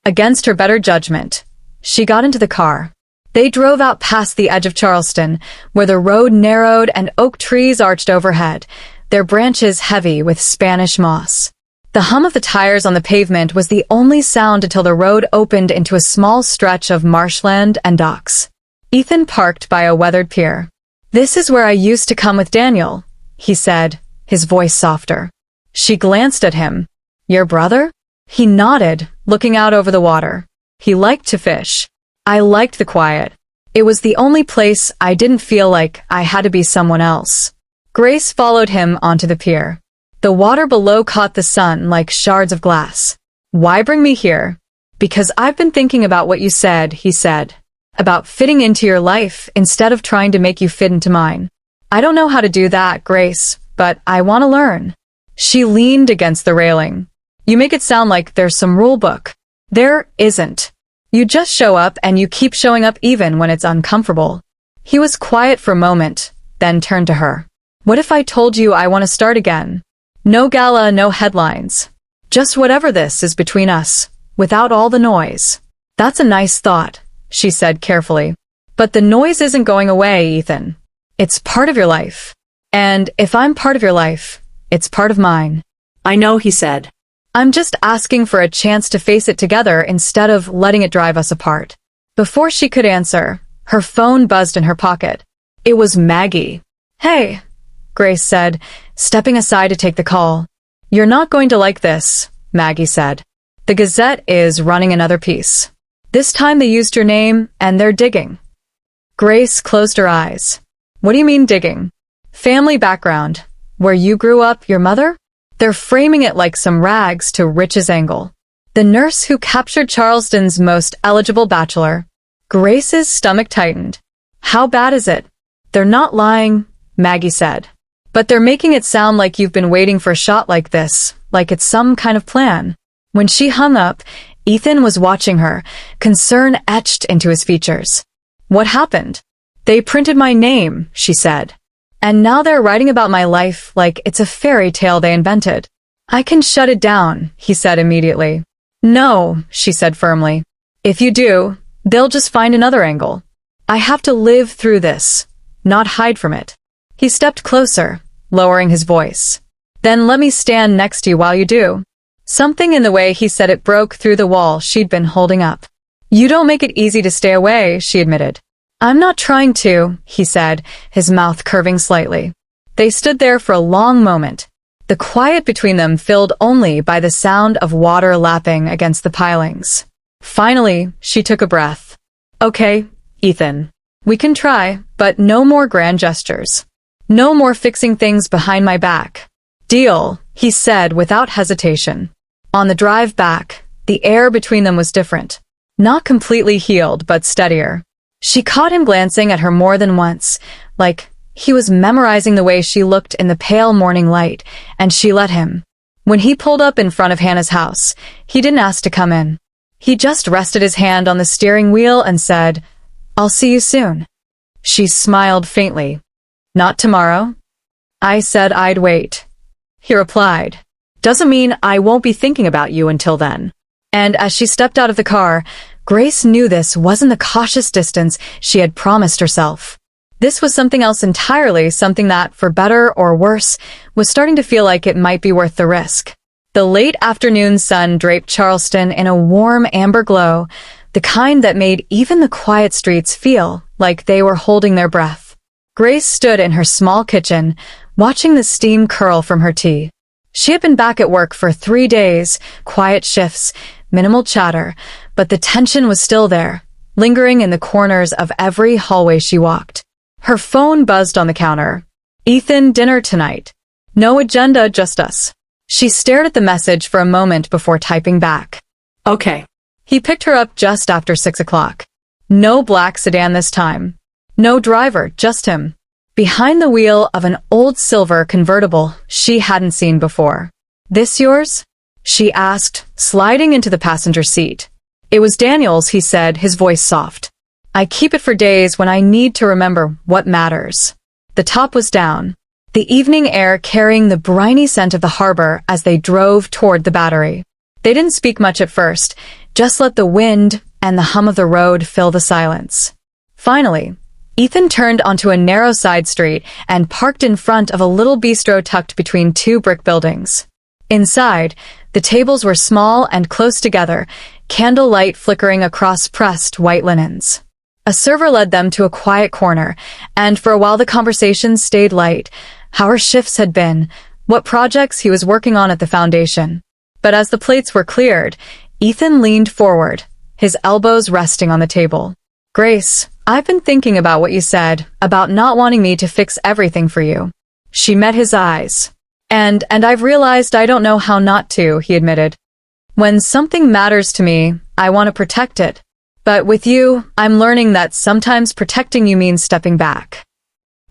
Against her better judgment, she got into the car. They drove out past the edge of Charleston, where the road narrowed and oak trees arched overhead, their branches heavy with Spanish moss. The hum of the tires on the pavement was the only sound until the road opened into a small stretch of marshland and docks. Ethan parked by a weathered pier. This is where I used to come with Daniel, he said, his voice softer. She glanced at him. Your brother? He nodded, looking out over the water. He liked to fish. I liked the quiet. It was the only place I didn't feel like I had to be someone else. Grace followed him onto the pier. The water below caught the sun like shards of glass. Why bring me here? Because I've been thinking about what you said, he said. About fitting into your life instead of trying to make you fit into mine. I don't know how to do that, Grace, but I want to learn. She leaned against the railing. You make it sound like there's some rule book. There isn't. You just show up and you keep showing up even when it's uncomfortable. He was quiet for a moment, then turned to her. What if I told you I want to start again? No gala, no headlines. Just whatever this is between us, without all the noise. That's a nice thought, she said carefully. But the noise isn't going away, Ethan. It's part of your life. And if I'm part of your life, it's part of mine. I know, he said. I'm just asking for a chance to face it together instead of letting it drive us apart. Before she could answer, her phone buzzed in her pocket. It was Maggie. Hey, Grace said, stepping aside to take the call. You're not going to like this, Maggie said. The Gazette is running another piece. This time they used your name, and they're digging. Grace closed her eyes. What do you mean digging? Family background. Where you grew up, your mother? They're framing it like some rags to riches angle. The nurse who captured Charleston's most eligible bachelor. Grace's stomach tightened. How bad is it? They're not lying, Maggie said. But they're making it sound like you've been waiting for a shot like this, like it's some kind of plan. When she hung up, Ethan was watching her, concern etched into his features. What happened? They printed my name, she said. And now they're writing about my life like it's a fairy tale they invented. I can shut it down, he said immediately. No, she said firmly. If you do, they'll just find another angle. I have to live through this, not hide from it. He stepped closer, lowering his voice. Then let me stand next to you while you do. Something in the way he said it broke through the wall she'd been holding up. You don't make it easy to stay away, she admitted. I'm not trying to, he said, his mouth curving slightly. They stood there for a long moment, the quiet between them filled only by the sound of water lapping against the pilings. Finally, she took a breath. Okay, Ethan. We can try, but no more grand gestures. No more fixing things behind my back. Deal, he said without hesitation. On the drive back, the air between them was different. Not completely healed, but steadier. She caught him glancing at her more than once, like he was memorizing the way she looked in the pale morning light, and she let him. When he pulled up in front of Hannah's house, he didn't ask to come in. He just rested his hand on the steering wheel and said, I'll see you soon. She smiled faintly. Not tomorrow? I said I'd wait. He replied, Doesn't mean I won't be thinking about you until then. And as she stepped out of the car, Grace knew this wasn't the cautious distance she had promised herself. This was something else entirely, something that, for better or worse, was starting to feel like it might be worth the risk. The late afternoon sun draped Charleston in a warm amber glow, the kind that made even the quiet streets feel like they were holding their breath. Grace stood in her small kitchen, watching the steam curl from her tea. She had been back at work for 3 days, quiet shifts, minimal chatter, but the tension was still there, lingering in the corners of every hallway she walked. Her phone buzzed on the counter. Ethan, dinner tonight. No agenda, just us. She stared at the message for a moment before typing back. Okay. He picked her up just after 6 o'clock. No black sedan this time. No driver, just him. Behind the wheel of an old silver convertible she hadn't seen before. This yours? She asked, sliding into the passenger seat. It was Daniel's, he said, his voice soft. I keep it for days when I need to remember what matters. The top was down, the evening air carrying the briny scent of the harbor as they drove toward the battery. They didn't speak much at first, just let the wind and the hum of the road fill the silence. Finally, Ethan turned onto a narrow side street and parked in front of a little bistro tucked between 2 brick buildings. Inside, the tables were small and close together, candlelight flickering across pressed white linens. A server led them to a quiet corner, and for a while the conversation stayed light, how her shifts had been, what projects he was working on at the foundation. But as the plates were cleared, Ethan leaned forward, his elbows resting on the table. Grace, I've been thinking about what you said, about not wanting me to fix everything for you. She met his eyes. And I've realized I don't know how not to, he admitted. When something matters to me, I want to protect it. But with you, I'm learning that sometimes protecting you means stepping back.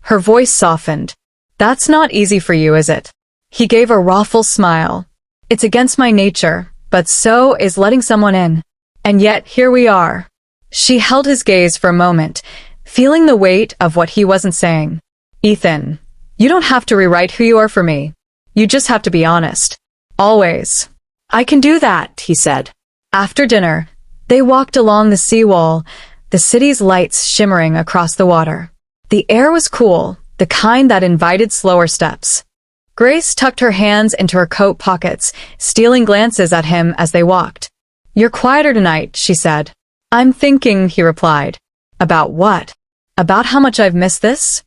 Her voice softened. That's not easy for you, is it? He gave a rueful smile. It's against my nature, but so is letting someone in. And yet, here we are. She held his gaze for a moment, feeling the weight of what he wasn't saying. Ethan, you don't have to rewrite who you are for me. You just have to be honest. Always. I can do that, he said. After dinner, they walked along the seawall, the city's lights shimmering across the water. The air was cool, the kind that invited slower steps. Grace tucked her hands into her coat pockets, stealing glances at him as they walked. You're quieter tonight, she said. I'm thinking, he replied. About what? About how much I've missed this?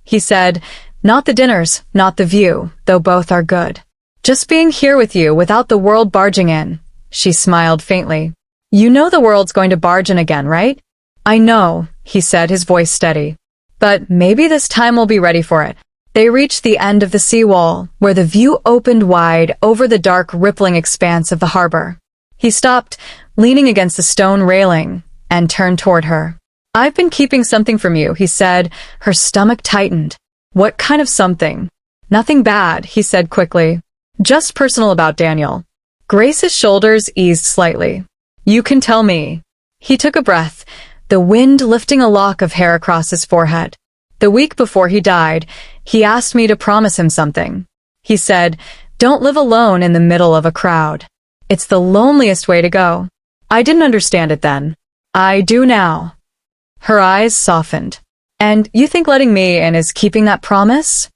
He said, not the dinners, not the view, though both are good. Just being here with you without the world barging in. She smiled faintly. You know the world's going to barge in again, right? I know, he said, his voice steady. But maybe this time we'll be ready for it. They reached the end of the seawall, where the view opened wide over the dark, rippling expanse of the harbor. He stopped, leaning against the stone railing, and turned toward her. I've been keeping something from you, he said, her stomach tightened. What kind of something? Nothing bad, he said quickly. Just personal about Daniel. Grace's shoulders eased slightly. You can tell me. He took a breath, the wind lifting a lock of hair across his forehead. The week before he died, he asked me to promise him something. He said, don't live alone in the middle of a crowd. It's the loneliest way to go. I didn't understand it then. I do now. Her eyes softened. And you think letting me in is keeping that promise?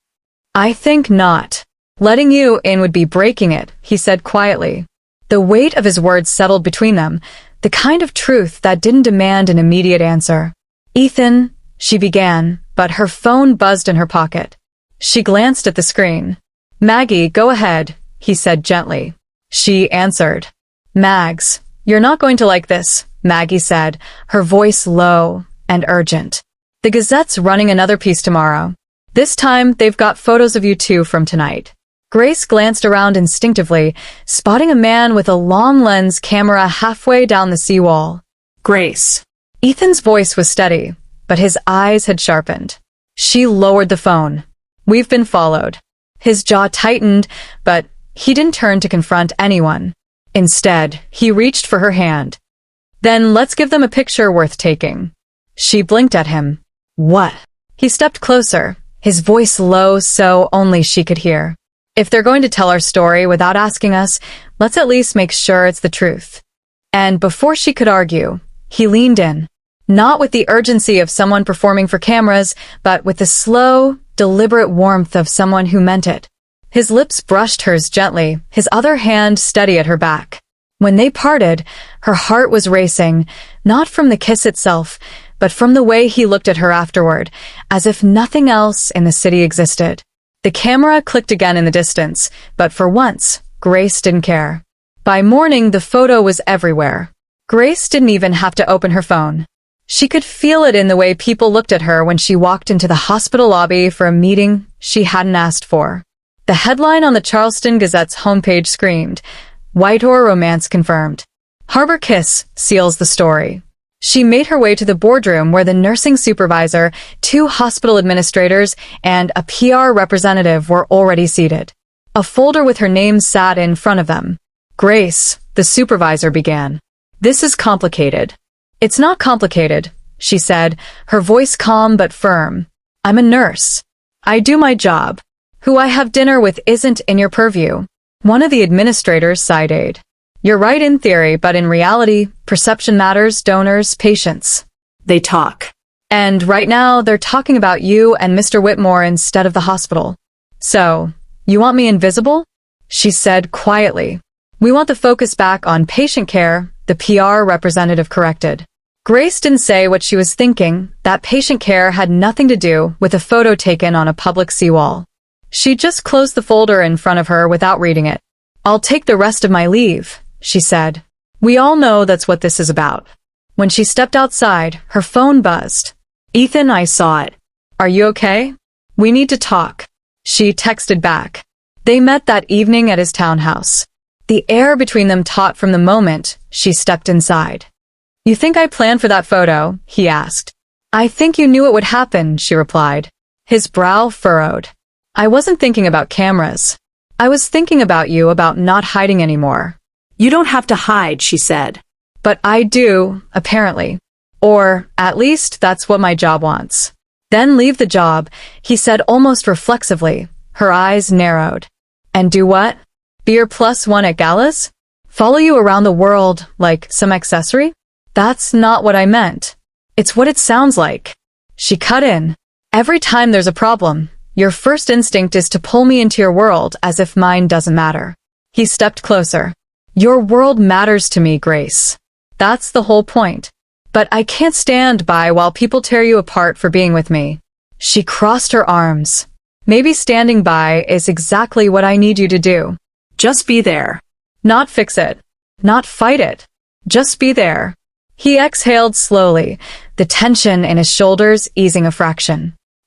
I think not. Letting you in would be breaking it, he said quietly. The weight of his words settled between them, the kind of truth that didn't demand an immediate answer. "Ethan," she began, but her phone buzzed in her pocket. She glanced at the screen. "Maggie, go ahead," he said gently. She answered. "Mags, you're not going to like this," Maggie said, her voice low and urgent. "The Gazette's running another piece tomorrow. This time, they've got photos of you two from tonight." Grace glanced around instinctively, spotting a man with a long lens camera halfway down the seawall. "Grace." Ethan's voice was steady, but his eyes had sharpened. She lowered the phone. "We've been followed." His jaw tightened, but he didn't turn to confront anyone. Instead, he reached for her hand. "Then let's give them a picture worth taking." She blinked at him. "What?" He stepped closer, his voice low so only she could hear. "If they're going to tell our story without asking us, let's at least make sure it's the truth." And before she could argue, he leaned in, not with the urgency of someone performing for cameras, but with the slow, deliberate warmth of someone who meant it. His lips brushed hers gently, his other hand steady at her back. When they parted, her heart was racing, not from the kiss itself, but from the way he looked at her afterward, as if nothing else in the city existed. The camera clicked again in the distance, but for once, Grace didn't care. By morning, the photo was everywhere. Grace didn't even have to open her phone. She could feel it in the way people looked at her when she walked into the hospital lobby for a meeting she hadn't asked for. The headline on the Charleston Gazette's homepage screamed, "Whitehor Romance Confirmed. Harbor Kiss seals the story." She made her way to the boardroom where the nursing supervisor, 2 hospital administrators, and a PR representative were already seated. A folder with her name sat in front of them. "Grace," the supervisor began. "This is complicated." "It's not complicated," she said, her voice calm but firm. "I'm a nurse. I do my job. Who I have dinner with isn't in your purview." One of the administrators sighed. "You're right in theory, but in reality, perception matters, donors, patients. They talk. And right now, they're talking about you and Mr. Whitmore instead of the hospital. So, you want me invisible?" she said quietly. "We want the focus back on patient care," the PR representative corrected. Grace didn't say what she was thinking, that patient care had nothing to do with a photo taken on a public seawall. She just closed the folder in front of her without reading it. "I'll take the rest of my leave," she said. "We all know that's what this is about." When she stepped outside, her phone buzzed. "Ethan, I saw it. Are you okay? We need to talk." She texted back. They met that evening at his townhouse. The air between them taut from the moment she stepped inside. "You think I planned for that photo?" he asked. "I think you knew it would happen," she replied. His brow furrowed. "I wasn't thinking about cameras. I was thinking about you, about not hiding anymore." "You don't have to hide," she said. "But I do, apparently. Or, at least, that's what my job wants." "Then leave the job," he said almost reflexively. Her eyes narrowed. "And do what? Be your +1 at galas? Follow you around the world like some accessory?" "That's not what I meant. It's what it sounds like." She cut in. "Every time there's a problem, your first instinct is to pull me into your world as if mine doesn't matter." He stepped closer. "Your world matters to me, Grace. That's the whole point. But I can't stand by while people tear you apart for being with me." She crossed her arms. "Maybe standing by is exactly what I need you to do. Just be there. Not fix it. Not fight it. Just be there." He exhaled slowly, the tension in his shoulders easing a fraction.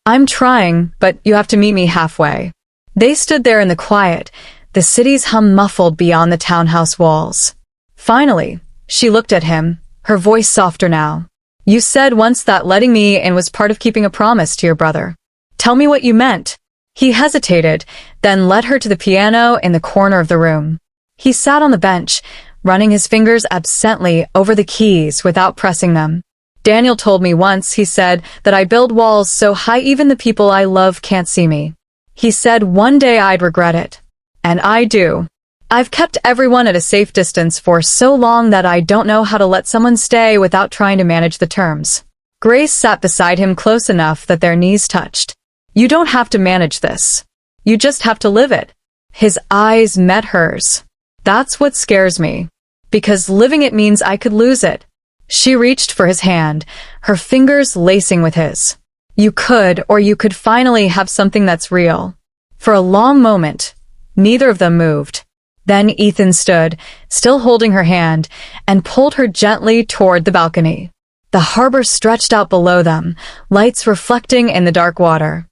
"I'm trying, but you have to meet me halfway." They stood there in the quiet, the city's hum muffled beyond the townhouse walls. Finally, she looked at him, her voice softer now. "You said once that letting me in was part of keeping a promise to your brother. Tell me what you meant." He hesitated, then led her to the piano in the corner of the room. He sat on the bench, running his fingers absently over the keys without pressing them. "Daniel told me once," he said, "that I build walls so high even the people I love can't see me. He said one day I'd regret it. And I do. I've kept everyone at a safe distance for so long that I don't know how to let someone stay without trying to manage the terms." Grace sat beside him close enough that their knees touched. "You don't have to manage this. You just have to live it." His eyes met hers. "That's what scares me. Because living it means I could lose it. She reached for his hand, her fingers lacing with his. You could, or you could finally have something that's real. For a long moment, neither of them moved. Then Ethan stood, still holding her hand, and pulled her gently toward the balcony. The harbor stretched out below them, lights reflecting in the dark water.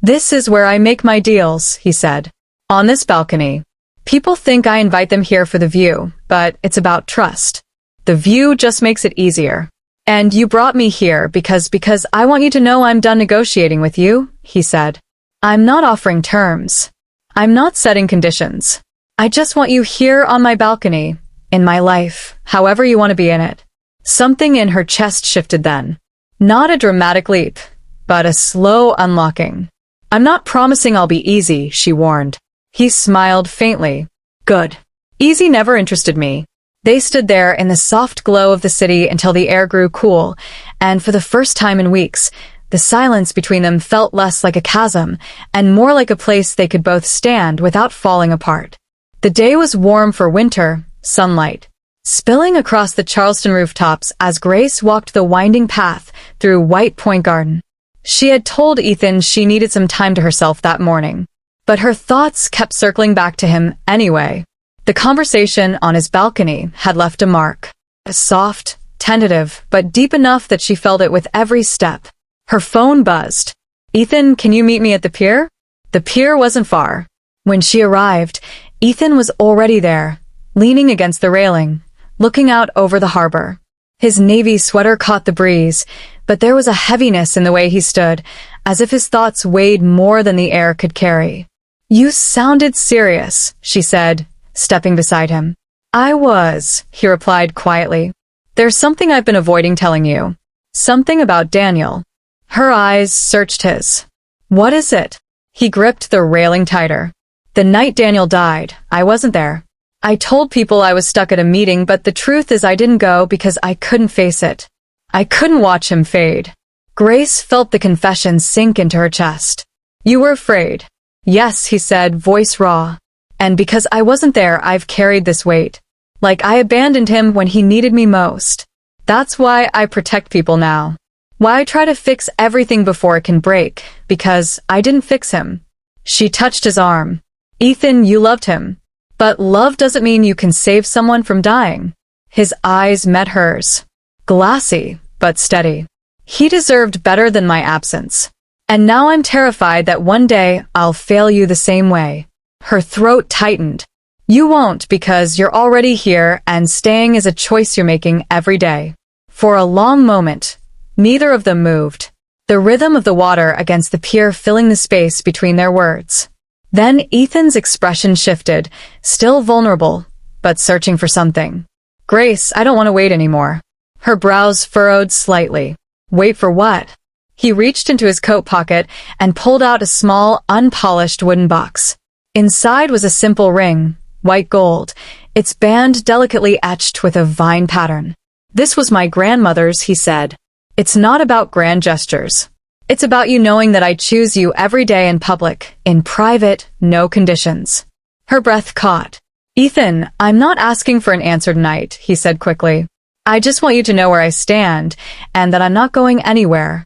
This is where I make my deals, he said. On this balcony. People think I invite them here for the view, but it's about trust. The view just makes it easier. And you brought me here because I want you to know I'm done negotiating with you, he said. I'm not offering terms. I'm not setting conditions. I just want you here on my balcony, in my life, however you want to be in it. Something in her chest shifted then. Not a dramatic leap, but a slow unlocking. I'm not promising I'll be easy, she warned. He smiled faintly. Good. Easy never interested me. They stood there in the soft glow of the city until the air grew cool, and for the first time in weeks, the silence between them felt less like a chasm and more like a place they could both stand without falling apart. The day was warm for winter, sunlight spilling across the Charleston rooftops as Grace walked the winding path through White Point Garden. She had told Ethan she needed some time to herself that morning, but her thoughts kept circling back to him anyway. The conversation on his balcony had left a mark. Soft, tentative, but deep enough that she felt it with every step. Her phone buzzed. Ethan, can you meet me at the pier? The pier wasn't far. When she arrived, Ethan was already there, leaning against the railing, looking out over the harbor. His navy sweater caught the breeze, but there was a heaviness in the way he stood, as if his thoughts weighed more than the air could carry. You sounded serious, she said, stepping beside him. I was, he replied quietly. There's something I've been avoiding telling you. Something about Daniel. Her eyes searched his. What is it? He gripped the railing tighter. The night Daniel died, I wasn't there. I told people I was stuck at a meeting, but the truth is I didn't go because I couldn't face it. I couldn't watch him fade. Grace felt the confession sink into her chest. You were afraid. Yes, he said, voice raw. And because I wasn't there, I've carried this weight. Like I abandoned him when he needed me most. That's why I protect people now. Why I try to fix everything before it can break, because I didn't fix him. She touched his arm. Ethan, you loved him. But love doesn't mean you can save someone from dying. His eyes met hers. Glassy, but steady. He deserved better than my absence. And now I'm terrified that one day I'll fail you the same way. Her throat tightened. You won't because you're already here and staying is a choice you're making every day. For a long moment, neither of them moved. The rhythm of the water against the pier filling the space between their words. Then Ethan's expression shifted, still vulnerable, but searching for something. Grace, I don't want to wait anymore. Her brows furrowed slightly. Wait for what? He reached into his coat pocket and pulled out a small, unpolished wooden box. Inside was a simple ring, white gold, its band delicately etched with a vine pattern. This was my grandmother's, he said. It's not about grand gestures. It's about you knowing that I choose you every day in public, in private, no conditions. Her breath caught. Ethan, I'm not asking for an answer tonight, he said quickly. I just want you to know where I stand, and that I'm not going anywhere.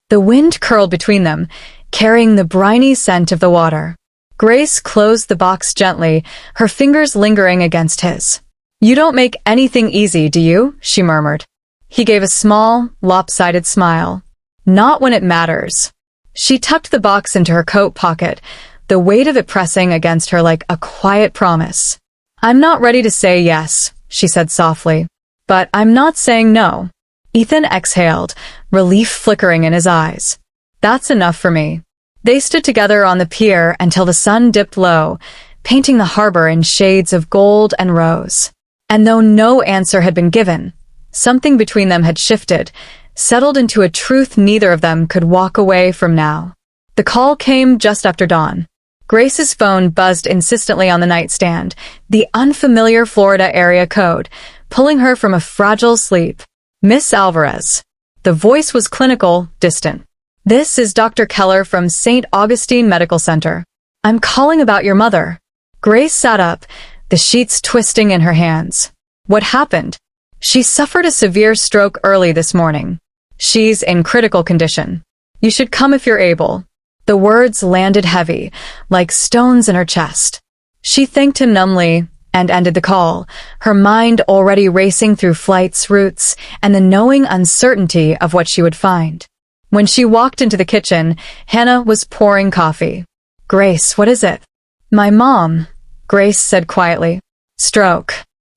The wind curled between them, carrying the briny scent of the water. Grace closed the box gently, her fingers lingering against his. You don't make anything easy, do you? She murmured. He gave a small, lopsided smile. Not when it matters. She tucked the box into her coat pocket, the weight of it pressing against her like a quiet promise. I'm not ready to say yes, she said softly. But I'm not saying no. Ethan exhaled, relief flickering in his eyes. That's enough for me. They stood together on the pier until the sun dipped low, painting the harbor in shades of gold and rose. And though no answer had been given, something between them had shifted, settled into a truth neither of them could walk away from now. The call came just after dawn. Grace's phone buzzed insistently on the nightstand, the unfamiliar Florida area code, pulling her from a fragile sleep. Miss Alvarez. The voice was clinical, distant. This is Dr. Keller from St. Augustine Medical Center. I'm calling about your mother. Grace sat up, the sheets twisting in her hands. What happened? She suffered a severe stroke early this morning. She's in critical condition. You should come if you're able. The words landed heavy, like stones in her chest. She thanked him numbly and ended the call, her mind already racing through flight's routes and the knowing uncertainty of what she would find. When she walked into the kitchen, Hannah was pouring coffee. "Grace, what is it?" "My mom," Grace said quietly. "Stroke.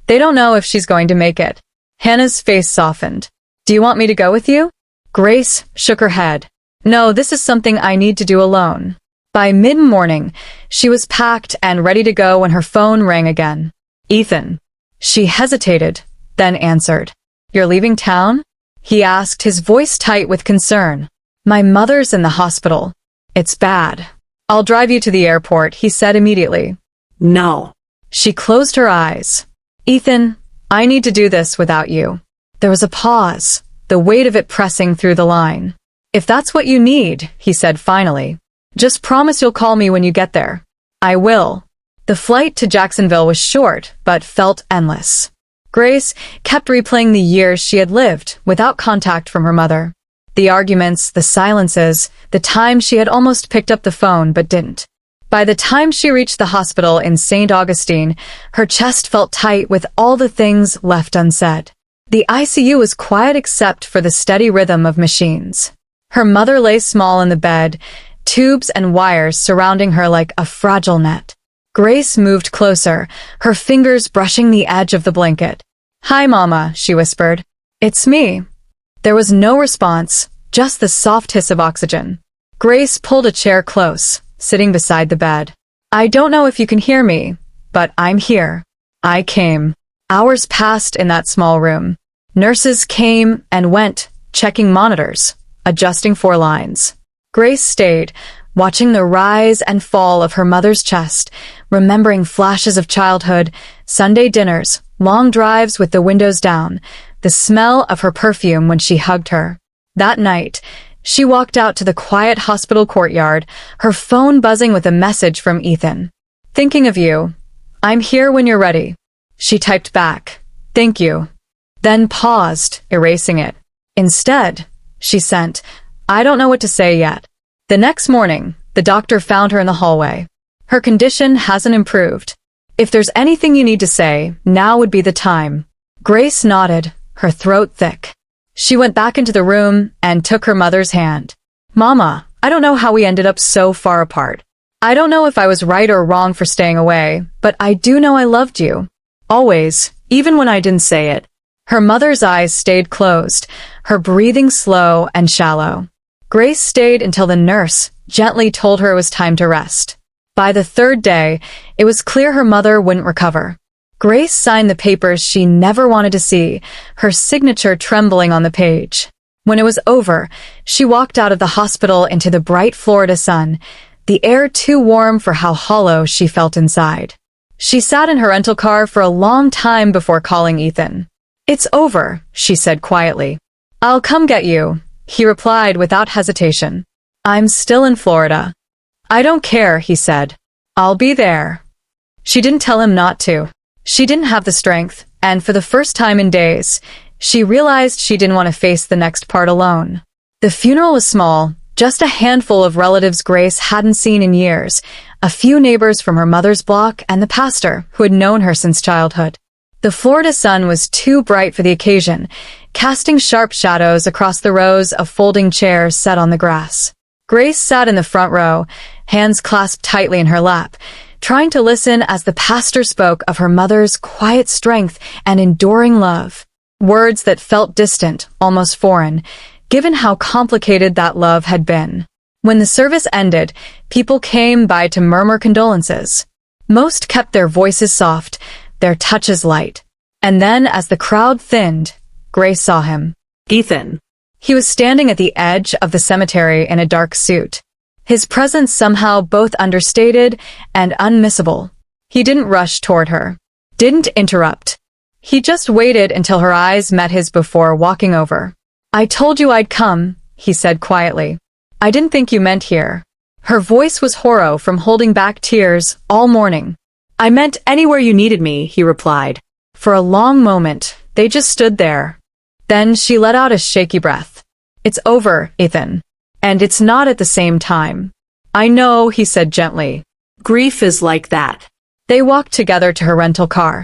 They don't know if she's going to make it." Hannah's face softened. "Do you want me to go with you?" Grace shook her head. "No, this is something I need to do alone." By mid-morning, she was packed and ready to go when her phone rang again. "Ethan." She hesitated, then answered. "You're leaving town?" he asked, his voice tight with concern. "My mother's in the hospital. It's bad." "I'll drive you to the airport," he said immediately. No. She closed her eyes. "Ethan, I need to do this without you." There was a pause, the weight of it pressing through the line. "If that's what you need," he said finally, "just promise you'll call me when you get there." "I will." The flight to Jacksonville was short, but felt endless. Grace kept replaying the years she had lived without contact from her mother. The arguments, the silences, the times she had almost picked up the phone but didn't. By the time she reached the hospital in St. Augustine, her chest felt tight with all the things left unsaid. The ICU was quiet except for the steady rhythm of machines. Her mother lay small in the bed, tubes and wires surrounding her like a fragile net. Grace moved closer, her fingers brushing the edge of the blanket. "Hi, Mama," she whispered. "It's me." There was no response, just the soft hiss of oxygen. Grace pulled a chair close, sitting beside the bed. "I don't know if you can hear me, but I'm here. I came." Hours passed in that small room. Nurses came and went, checking monitors, adjusting 4 lines. Grace stayed, watching the rise and fall of her mother's chest, remembering flashes of childhood, Sunday dinners, long drives with the windows down, the smell of her perfume when she hugged her. That night, she walked out to the quiet hospital courtyard, her phone buzzing with a message from Ethan. "Thinking of you. I'm here when you're ready." She typed back, "Thank you." Then paused, erasing it. Instead, she sent, "I don't know what to say yet." The next morning, the doctor found her in the hallway. "Her condition hasn't improved. If there's anything you need to say, now would be the time." Grace nodded, her throat thick. She went back into the room and took her mother's hand. "Mama, I don't know how we ended up so far apart. I don't know if I was right or wrong for staying away, but I do know I loved you. Always, even when I didn't say it." Her mother's eyes stayed closed, her breathing slow and shallow. Grace stayed until the nurse gently told her it was time to rest. By the 3rd day, it was clear her mother wouldn't recover. Grace signed the papers she never wanted to see, her signature trembling on the page. When it was over, she walked out of the hospital into the bright Florida sun, the air too warm for how hollow she felt inside. She sat in her rental car for a long time before calling Ethan. "It's over," she said quietly. "I'll come get you," he replied without hesitation. "I'm still in Florida." "I don't care," he said. "I'll be there." She didn't tell him not to. She didn't have the strength, and for the first time in days, she realized she didn't want to face the next part alone. The funeral was small, just a handful of relatives Grace hadn't seen in years, a few neighbors from her mother's block and the pastor who had known her since childhood. The Florida sun was too bright for the occasion, casting sharp shadows across the rows of folding chairs set on the grass. Grace sat in the front row, hands clasped tightly in her lap, trying to listen as the pastor spoke of her mother's quiet strength and enduring love. Words that felt distant, almost foreign, given how complicated that love had been. When the service ended, people came by to murmur condolences. Most kept their voices soft, their touches light. And then, as the crowd thinned, Grace saw him. "Ethan." He was standing at the edge of the cemetery in a dark suit. His presence somehow both understated and unmissable. He didn't rush toward her. Didn't interrupt. He just waited until her eyes met his before walking over. "I told you I'd come," he said quietly. "I didn't think you meant here." Her voice was horror from holding back tears all morning. "I meant anywhere you needed me," he replied. For a long moment, they just stood there. Then she let out a shaky breath. "It's over, Ethan. And it's not at the same time." "I know," he said gently. Grief is like that. They walked together to her rental car,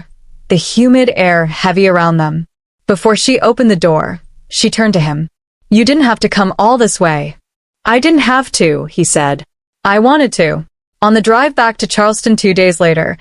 the humid air heavy around them. Before she opened the door, she turned to him. "You didn't have to come all this way." I didn't have to, he said. "I wanted to." On the drive back to Charleston 2 days later,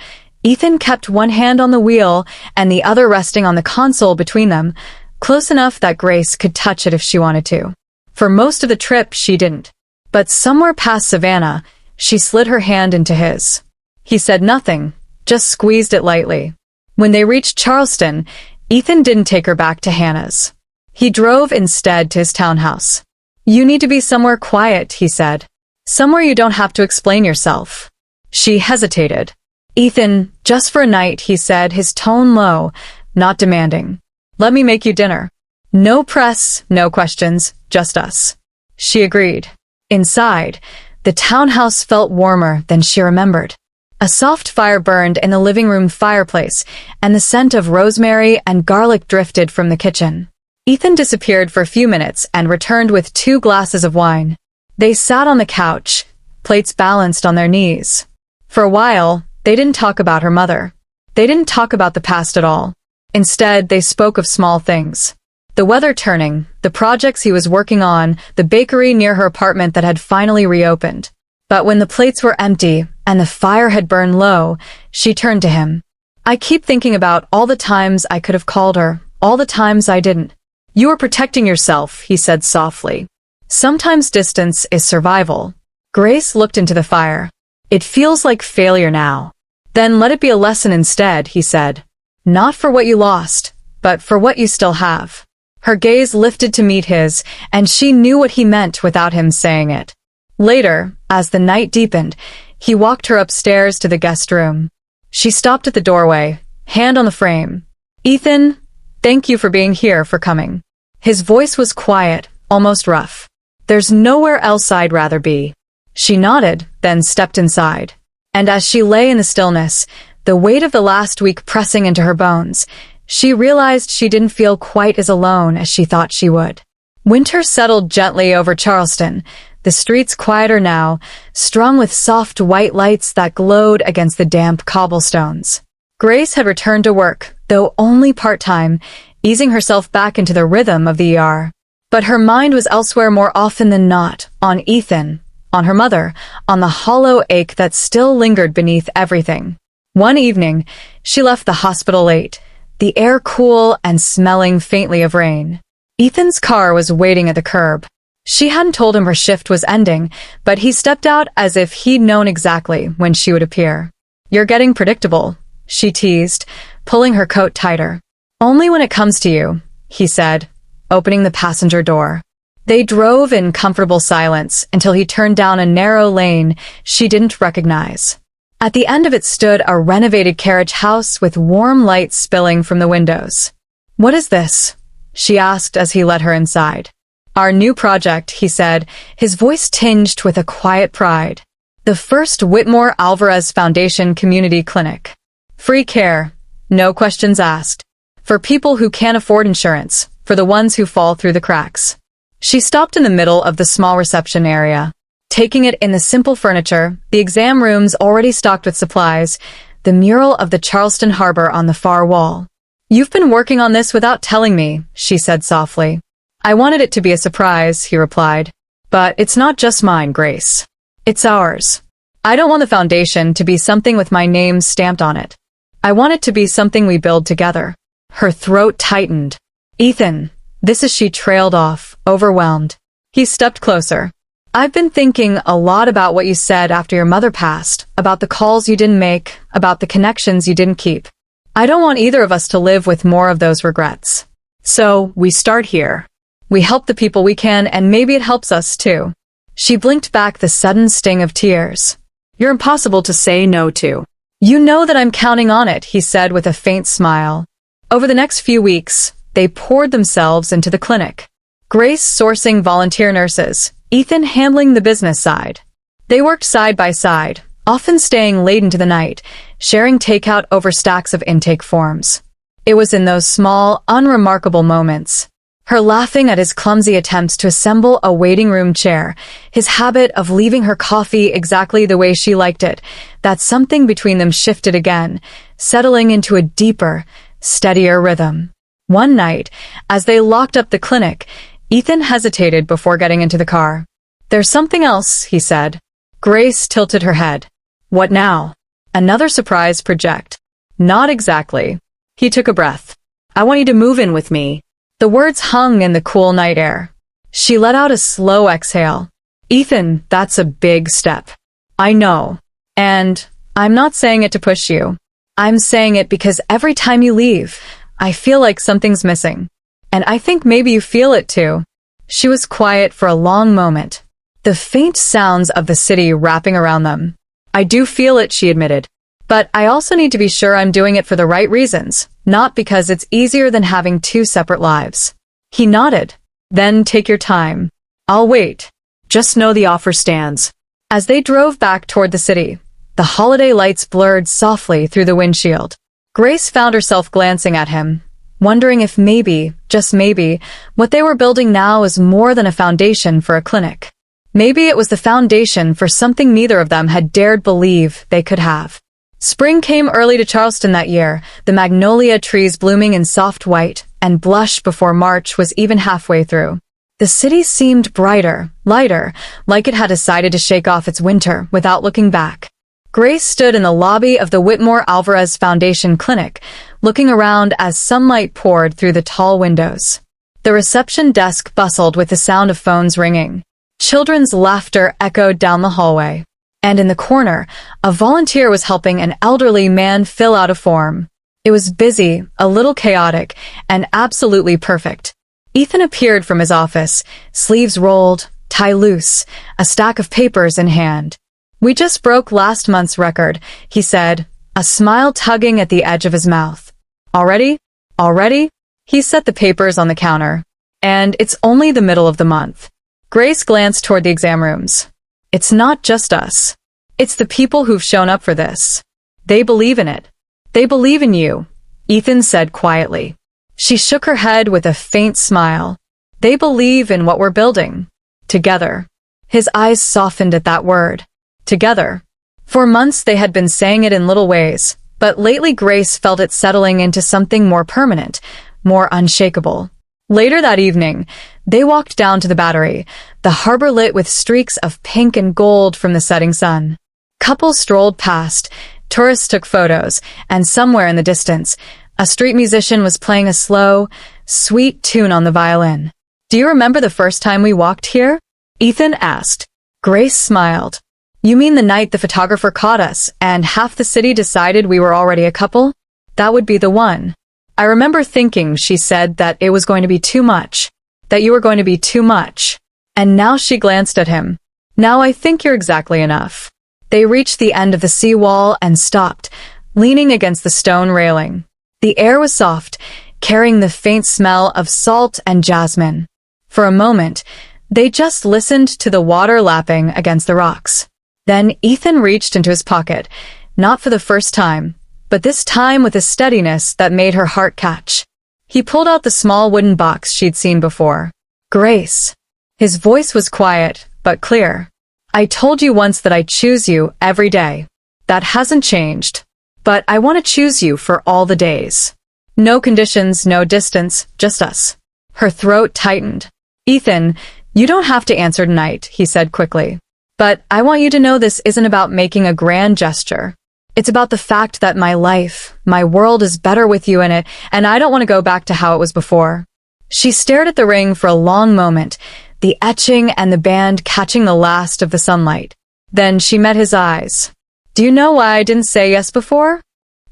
Ethan kept one hand on the wheel and the other resting on the console between them, close enough that Grace could touch it if she wanted to. For most of the trip, she didn't. But somewhere past Savannah, she slid her hand into his. He said nothing, just squeezed it lightly. When they reached Charleston, Ethan didn't take her back to Hannah's. He drove instead to his townhouse. "You need to be somewhere quiet," he said. "Somewhere you don't have to explain yourself." She hesitated. "Ethan, just for a night," he said, his tone low, not demanding. "Let me make you dinner. No press, no questions, just us." She agreed. Inside, the townhouse felt warmer than she remembered. A soft fire burned in the living room fireplace, and the scent of rosemary and garlic drifted from the kitchen. Ethan disappeared for a few minutes and returned with 2 glasses of wine. They sat on the couch, plates balanced on their knees. For a while, they didn't talk about her mother. They didn't talk about the past at all. Instead, they spoke of small things. The weather turning, the projects he was working on, the bakery near her apartment that had finally reopened. But when the plates were empty and the fire had burned low, she turned to him. "I keep thinking about all the times I could have called her, all the times I didn't." "You were protecting yourself," he said softly. "Sometimes distance is survival." Grace looked into the fire. "It feels like failure now." "Then let it be a lesson instead," he said. "Not for what you lost, but for what you still have." Her gaze lifted to meet his, and she knew what he meant without him saying it. Later, as the night deepened, he walked her upstairs to the guest room. She stopped at the doorway, hand on the frame. "Ethan, thank you for being here, for coming." His voice was quiet, almost rough. "There's nowhere else I'd rather be." She nodded, then stepped inside. And as she lay in the stillness, the weight of the last week pressing into her bones, she realized she didn't feel quite as alone as she thought she would. Winter settled gently over Charleston, the streets quieter now, strung with soft white lights that glowed against the damp cobblestones. Grace had returned to work, though only part-time, easing herself back into the rhythm of the ER. But her mind was elsewhere more often than not, on Ethan, on her mother, on the hollow ache that still lingered beneath everything. One evening, she left the hospital late, the air cool and smelling faintly of rain. Ethan's car was waiting at the curb. She hadn't told him her shift was ending, but he stepped out as if he'd known exactly when she would appear. "You're getting predictable," she teased, pulling her coat tighter. "Only when it comes to you," he said, opening the passenger door. They drove in comfortable silence until he turned down a narrow lane she didn't recognize. At the end of it stood a renovated carriage house with warm light spilling from the windows. "What is this?" she asked as he led her inside. "Our new project," he said, his voice tinged with a quiet pride. "The first Whitmore Alvarez Foundation Community Clinic. Free care, no questions asked. For people who can't afford insurance, for the ones who fall through the cracks." She stopped in the middle of the small reception area, taking it in the simple furniture, the exam rooms already stocked with supplies, the mural of the Charleston harbor on the far wall. "You've been working on this without telling me," she said softly. "I wanted it to be a surprise," he replied. "But it's not just mine, Grace. It's ours. I don't want the foundation to be something with my name stamped on it. I want it to be something we build together." Her throat tightened. "Ethan," this as she trailed off, overwhelmed. He stepped closer. "I've been thinking a lot about what you said after your mother passed, about the calls you didn't make, about the connections you didn't keep. I don't want either of us to live with more of those regrets. So, we start here. We help the people we can, and maybe it helps us too." She blinked back the sudden sting of tears. "You're impossible to say no to." "You know that I'm counting on it," he said with a faint smile. Over the next few weeks, they poured themselves into the clinic. Grace sourcing volunteer nurses, Ethan handling the business side. They worked side by side, often staying late into the night, sharing takeout over stacks of intake forms. It was in those small, unremarkable moments. Her laughing at his clumsy attempts to assemble a waiting room chair, his habit of leaving her coffee exactly the way she liked it, that something between them shifted again, settling into a deeper, steadier rhythm. One night, as they locked up the clinic, Ethan hesitated before getting into the car. "There's something else," he said. Grace tilted her head. "What now?" "Another surprise project." "Not exactly." He took a breath. "I want you to move in with me." The words hung in the cool night air. She let out a slow exhale. "Ethan, that's a big step." "I know. And I'm not saying it to push you. I'm saying it because every time you leave, I feel like something's missing. And I think maybe you feel it too." She was quiet for a long moment, the faint sounds of the city wrapping around them. "I do feel it," she admitted. "But I also need to be sure I'm doing it for the right reasons, not because it's easier than having two separate lives." He nodded. "Then take your time. I'll wait. Just know the offer stands." As they drove back toward the city, the holiday lights blurred softly through the windshield. Grace found herself glancing at him, wondering if maybe, just maybe, what they were building now is more than a foundation for a clinic. Maybe it was the foundation for something neither of them had dared believe they could have. Spring came early to Charleston that year, the magnolia trees blooming in soft white and blush before March was even halfway through. The city seemed brighter, lighter, like it had decided to shake off its winter without looking back. Grace stood in the lobby of the Whitmore Alvarez Foundation Clinic, looking around as sunlight poured through the tall windows. The reception desk bustled with the sound of phones ringing. Children's laughter echoed down the hallway. And in the corner, a volunteer was helping an elderly man fill out a form. It was busy, a little chaotic, and absolutely perfect. Ethan appeared from his office, sleeves rolled, tie loose, a stack of papers in hand. "We just broke last month's record," he said, a smile tugging at the edge of his mouth. "Already? Already?" He set the papers on the counter. "And it's only the middle of the month." Grace glanced toward the exam rooms. "It's not just us. It's the people who've shown up for this. They believe in it. They believe in you," Ethan said quietly. She shook her head with a faint smile. "They believe in what we're building. Together." His eyes softened at that word. Together. For months they had been saying it in little ways, but lately Grace felt it settling into something more permanent, more unshakable. Later that evening, they walked down to the Battery, the harbor lit with streaks of pink and gold from the setting sun. Couples strolled past, tourists took photos, and somewhere in the distance, a street musician was playing a slow, sweet tune on the violin. "Do you remember the first time we walked here?" Ethan asked. Grace smiled. "You mean the night the photographer caught us, and half the city decided we were already a couple? That would be the one. I remember thinking," she said, "that it was going to be too much. That you were going to be too much." And now she glanced at him. "Now I think you're exactly enough." They reached the end of the seawall and stopped, leaning against the stone railing. The air was soft, carrying the faint smell of salt and jasmine. For a moment, they just listened to the water lapping against the rocks. Then Ethan reached into his pocket, not for the first time, but this time with a steadiness that made her heart catch. He pulled out the small wooden box she'd seen before. "Grace." His voice was quiet, but clear. "I told you once that I choose you every day. That hasn't changed. But I want to choose you for all the days. No conditions, no distance, just us." Her throat tightened. "Ethan, you don't have to answer tonight," he said quickly. "But I want you to know this isn't about making a grand gesture. It's about the fact that my life, my world is better with you in it, and I don't want to go back to how it was before." She stared at the ring for a long moment, the etching and the band catching the last of the sunlight. Then she met his eyes. "Do you know why I didn't say yes before?"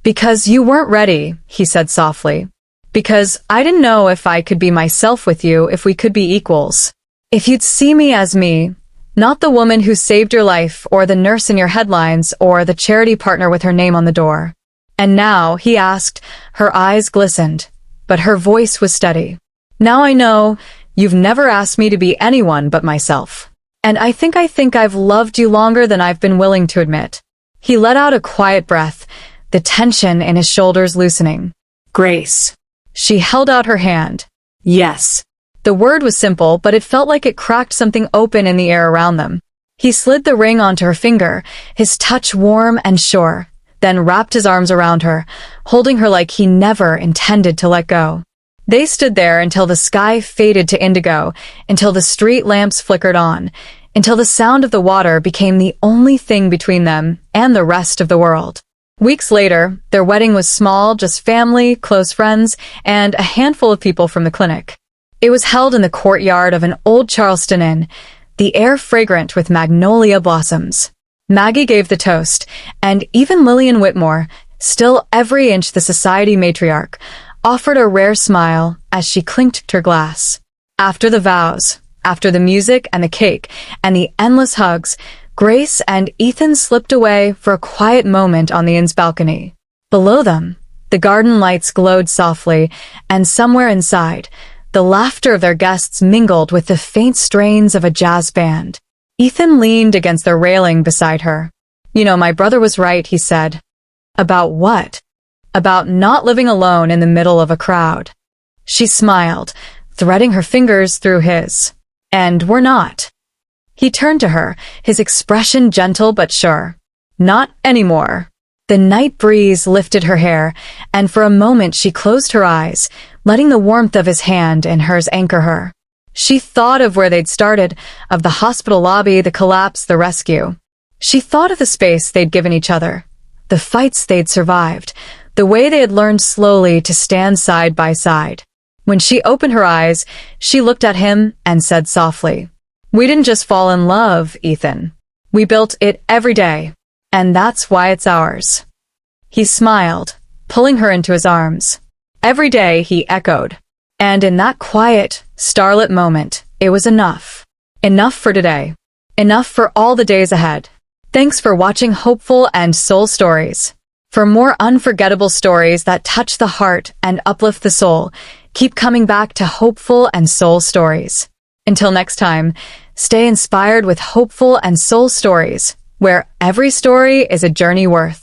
"Because you weren't ready," he said softly. "Because I didn't know if I could be myself with you, if we could be equals. If you'd see me as me, not the woman who saved your life, or the nurse in your headlines, or the charity partner with her name on the door." "And now," he asked, her eyes glistened, but her voice was steady. "Now I know you've never asked me to be anyone but myself. And I think I've loved you longer than I've been willing to admit." He let out a quiet breath, the tension in his shoulders loosening. Grace. She held out her hand. Yes. The word was simple, but it felt like it cracked something open in the air around them. He slid the ring onto her finger, his touch warm and sure, then wrapped his arms around her, holding her like he never intended to let go. They stood there until the sky faded to indigo, until the street lamps flickered on, until the sound of the water became the only thing between them and the rest of the world. Weeks later, their wedding was small, just family, close friends, and a handful of people from the clinic. It was held in the courtyard of an old Charleston inn, the air fragrant with magnolia blossoms. Maggie gave the toast, and even Lillian Whitmore, still every inch the society matriarch, offered a rare smile as she clinked her glass. After the vows, after the music and the cake, and the endless hugs, Grace and Ethan slipped away for a quiet moment on the inn's balcony. Below them, the garden lights glowed softly, and somewhere inside, the laughter of their guests mingled with the faint strains of a jazz band. Ethan leaned against the railing beside her. "You know, my brother was right," he said. "About what?" "About not living alone in the middle of a crowd." She smiled, threading her fingers through his. "And we're not." He turned to her, his expression gentle but sure. "Not anymore." The night breeze lifted her hair, and for a moment she closed her eyes, letting the warmth of his hand and hers anchor her. She thought of where they'd started, of the hospital lobby, the collapse, the rescue. She thought of the space they'd given each other, the fights they'd survived, the way they had learned slowly to stand side by side. When she opened her eyes, she looked at him and said softly, "We didn't just fall in love, Ethan. We built it every day, and that's why it's ours." He smiled, pulling her into his arms. "Every day," he echoed. And in that quiet, starlit moment, it was enough. Enough for today. Enough for all the days ahead. Thanks for watching Hopeful and Soul Stories. For more unforgettable stories that touch the heart and uplift the soul, keep coming back to Hopeful and Soul Stories. Until next time, stay inspired with Hopeful and Soul Stories, where every story is a journey worth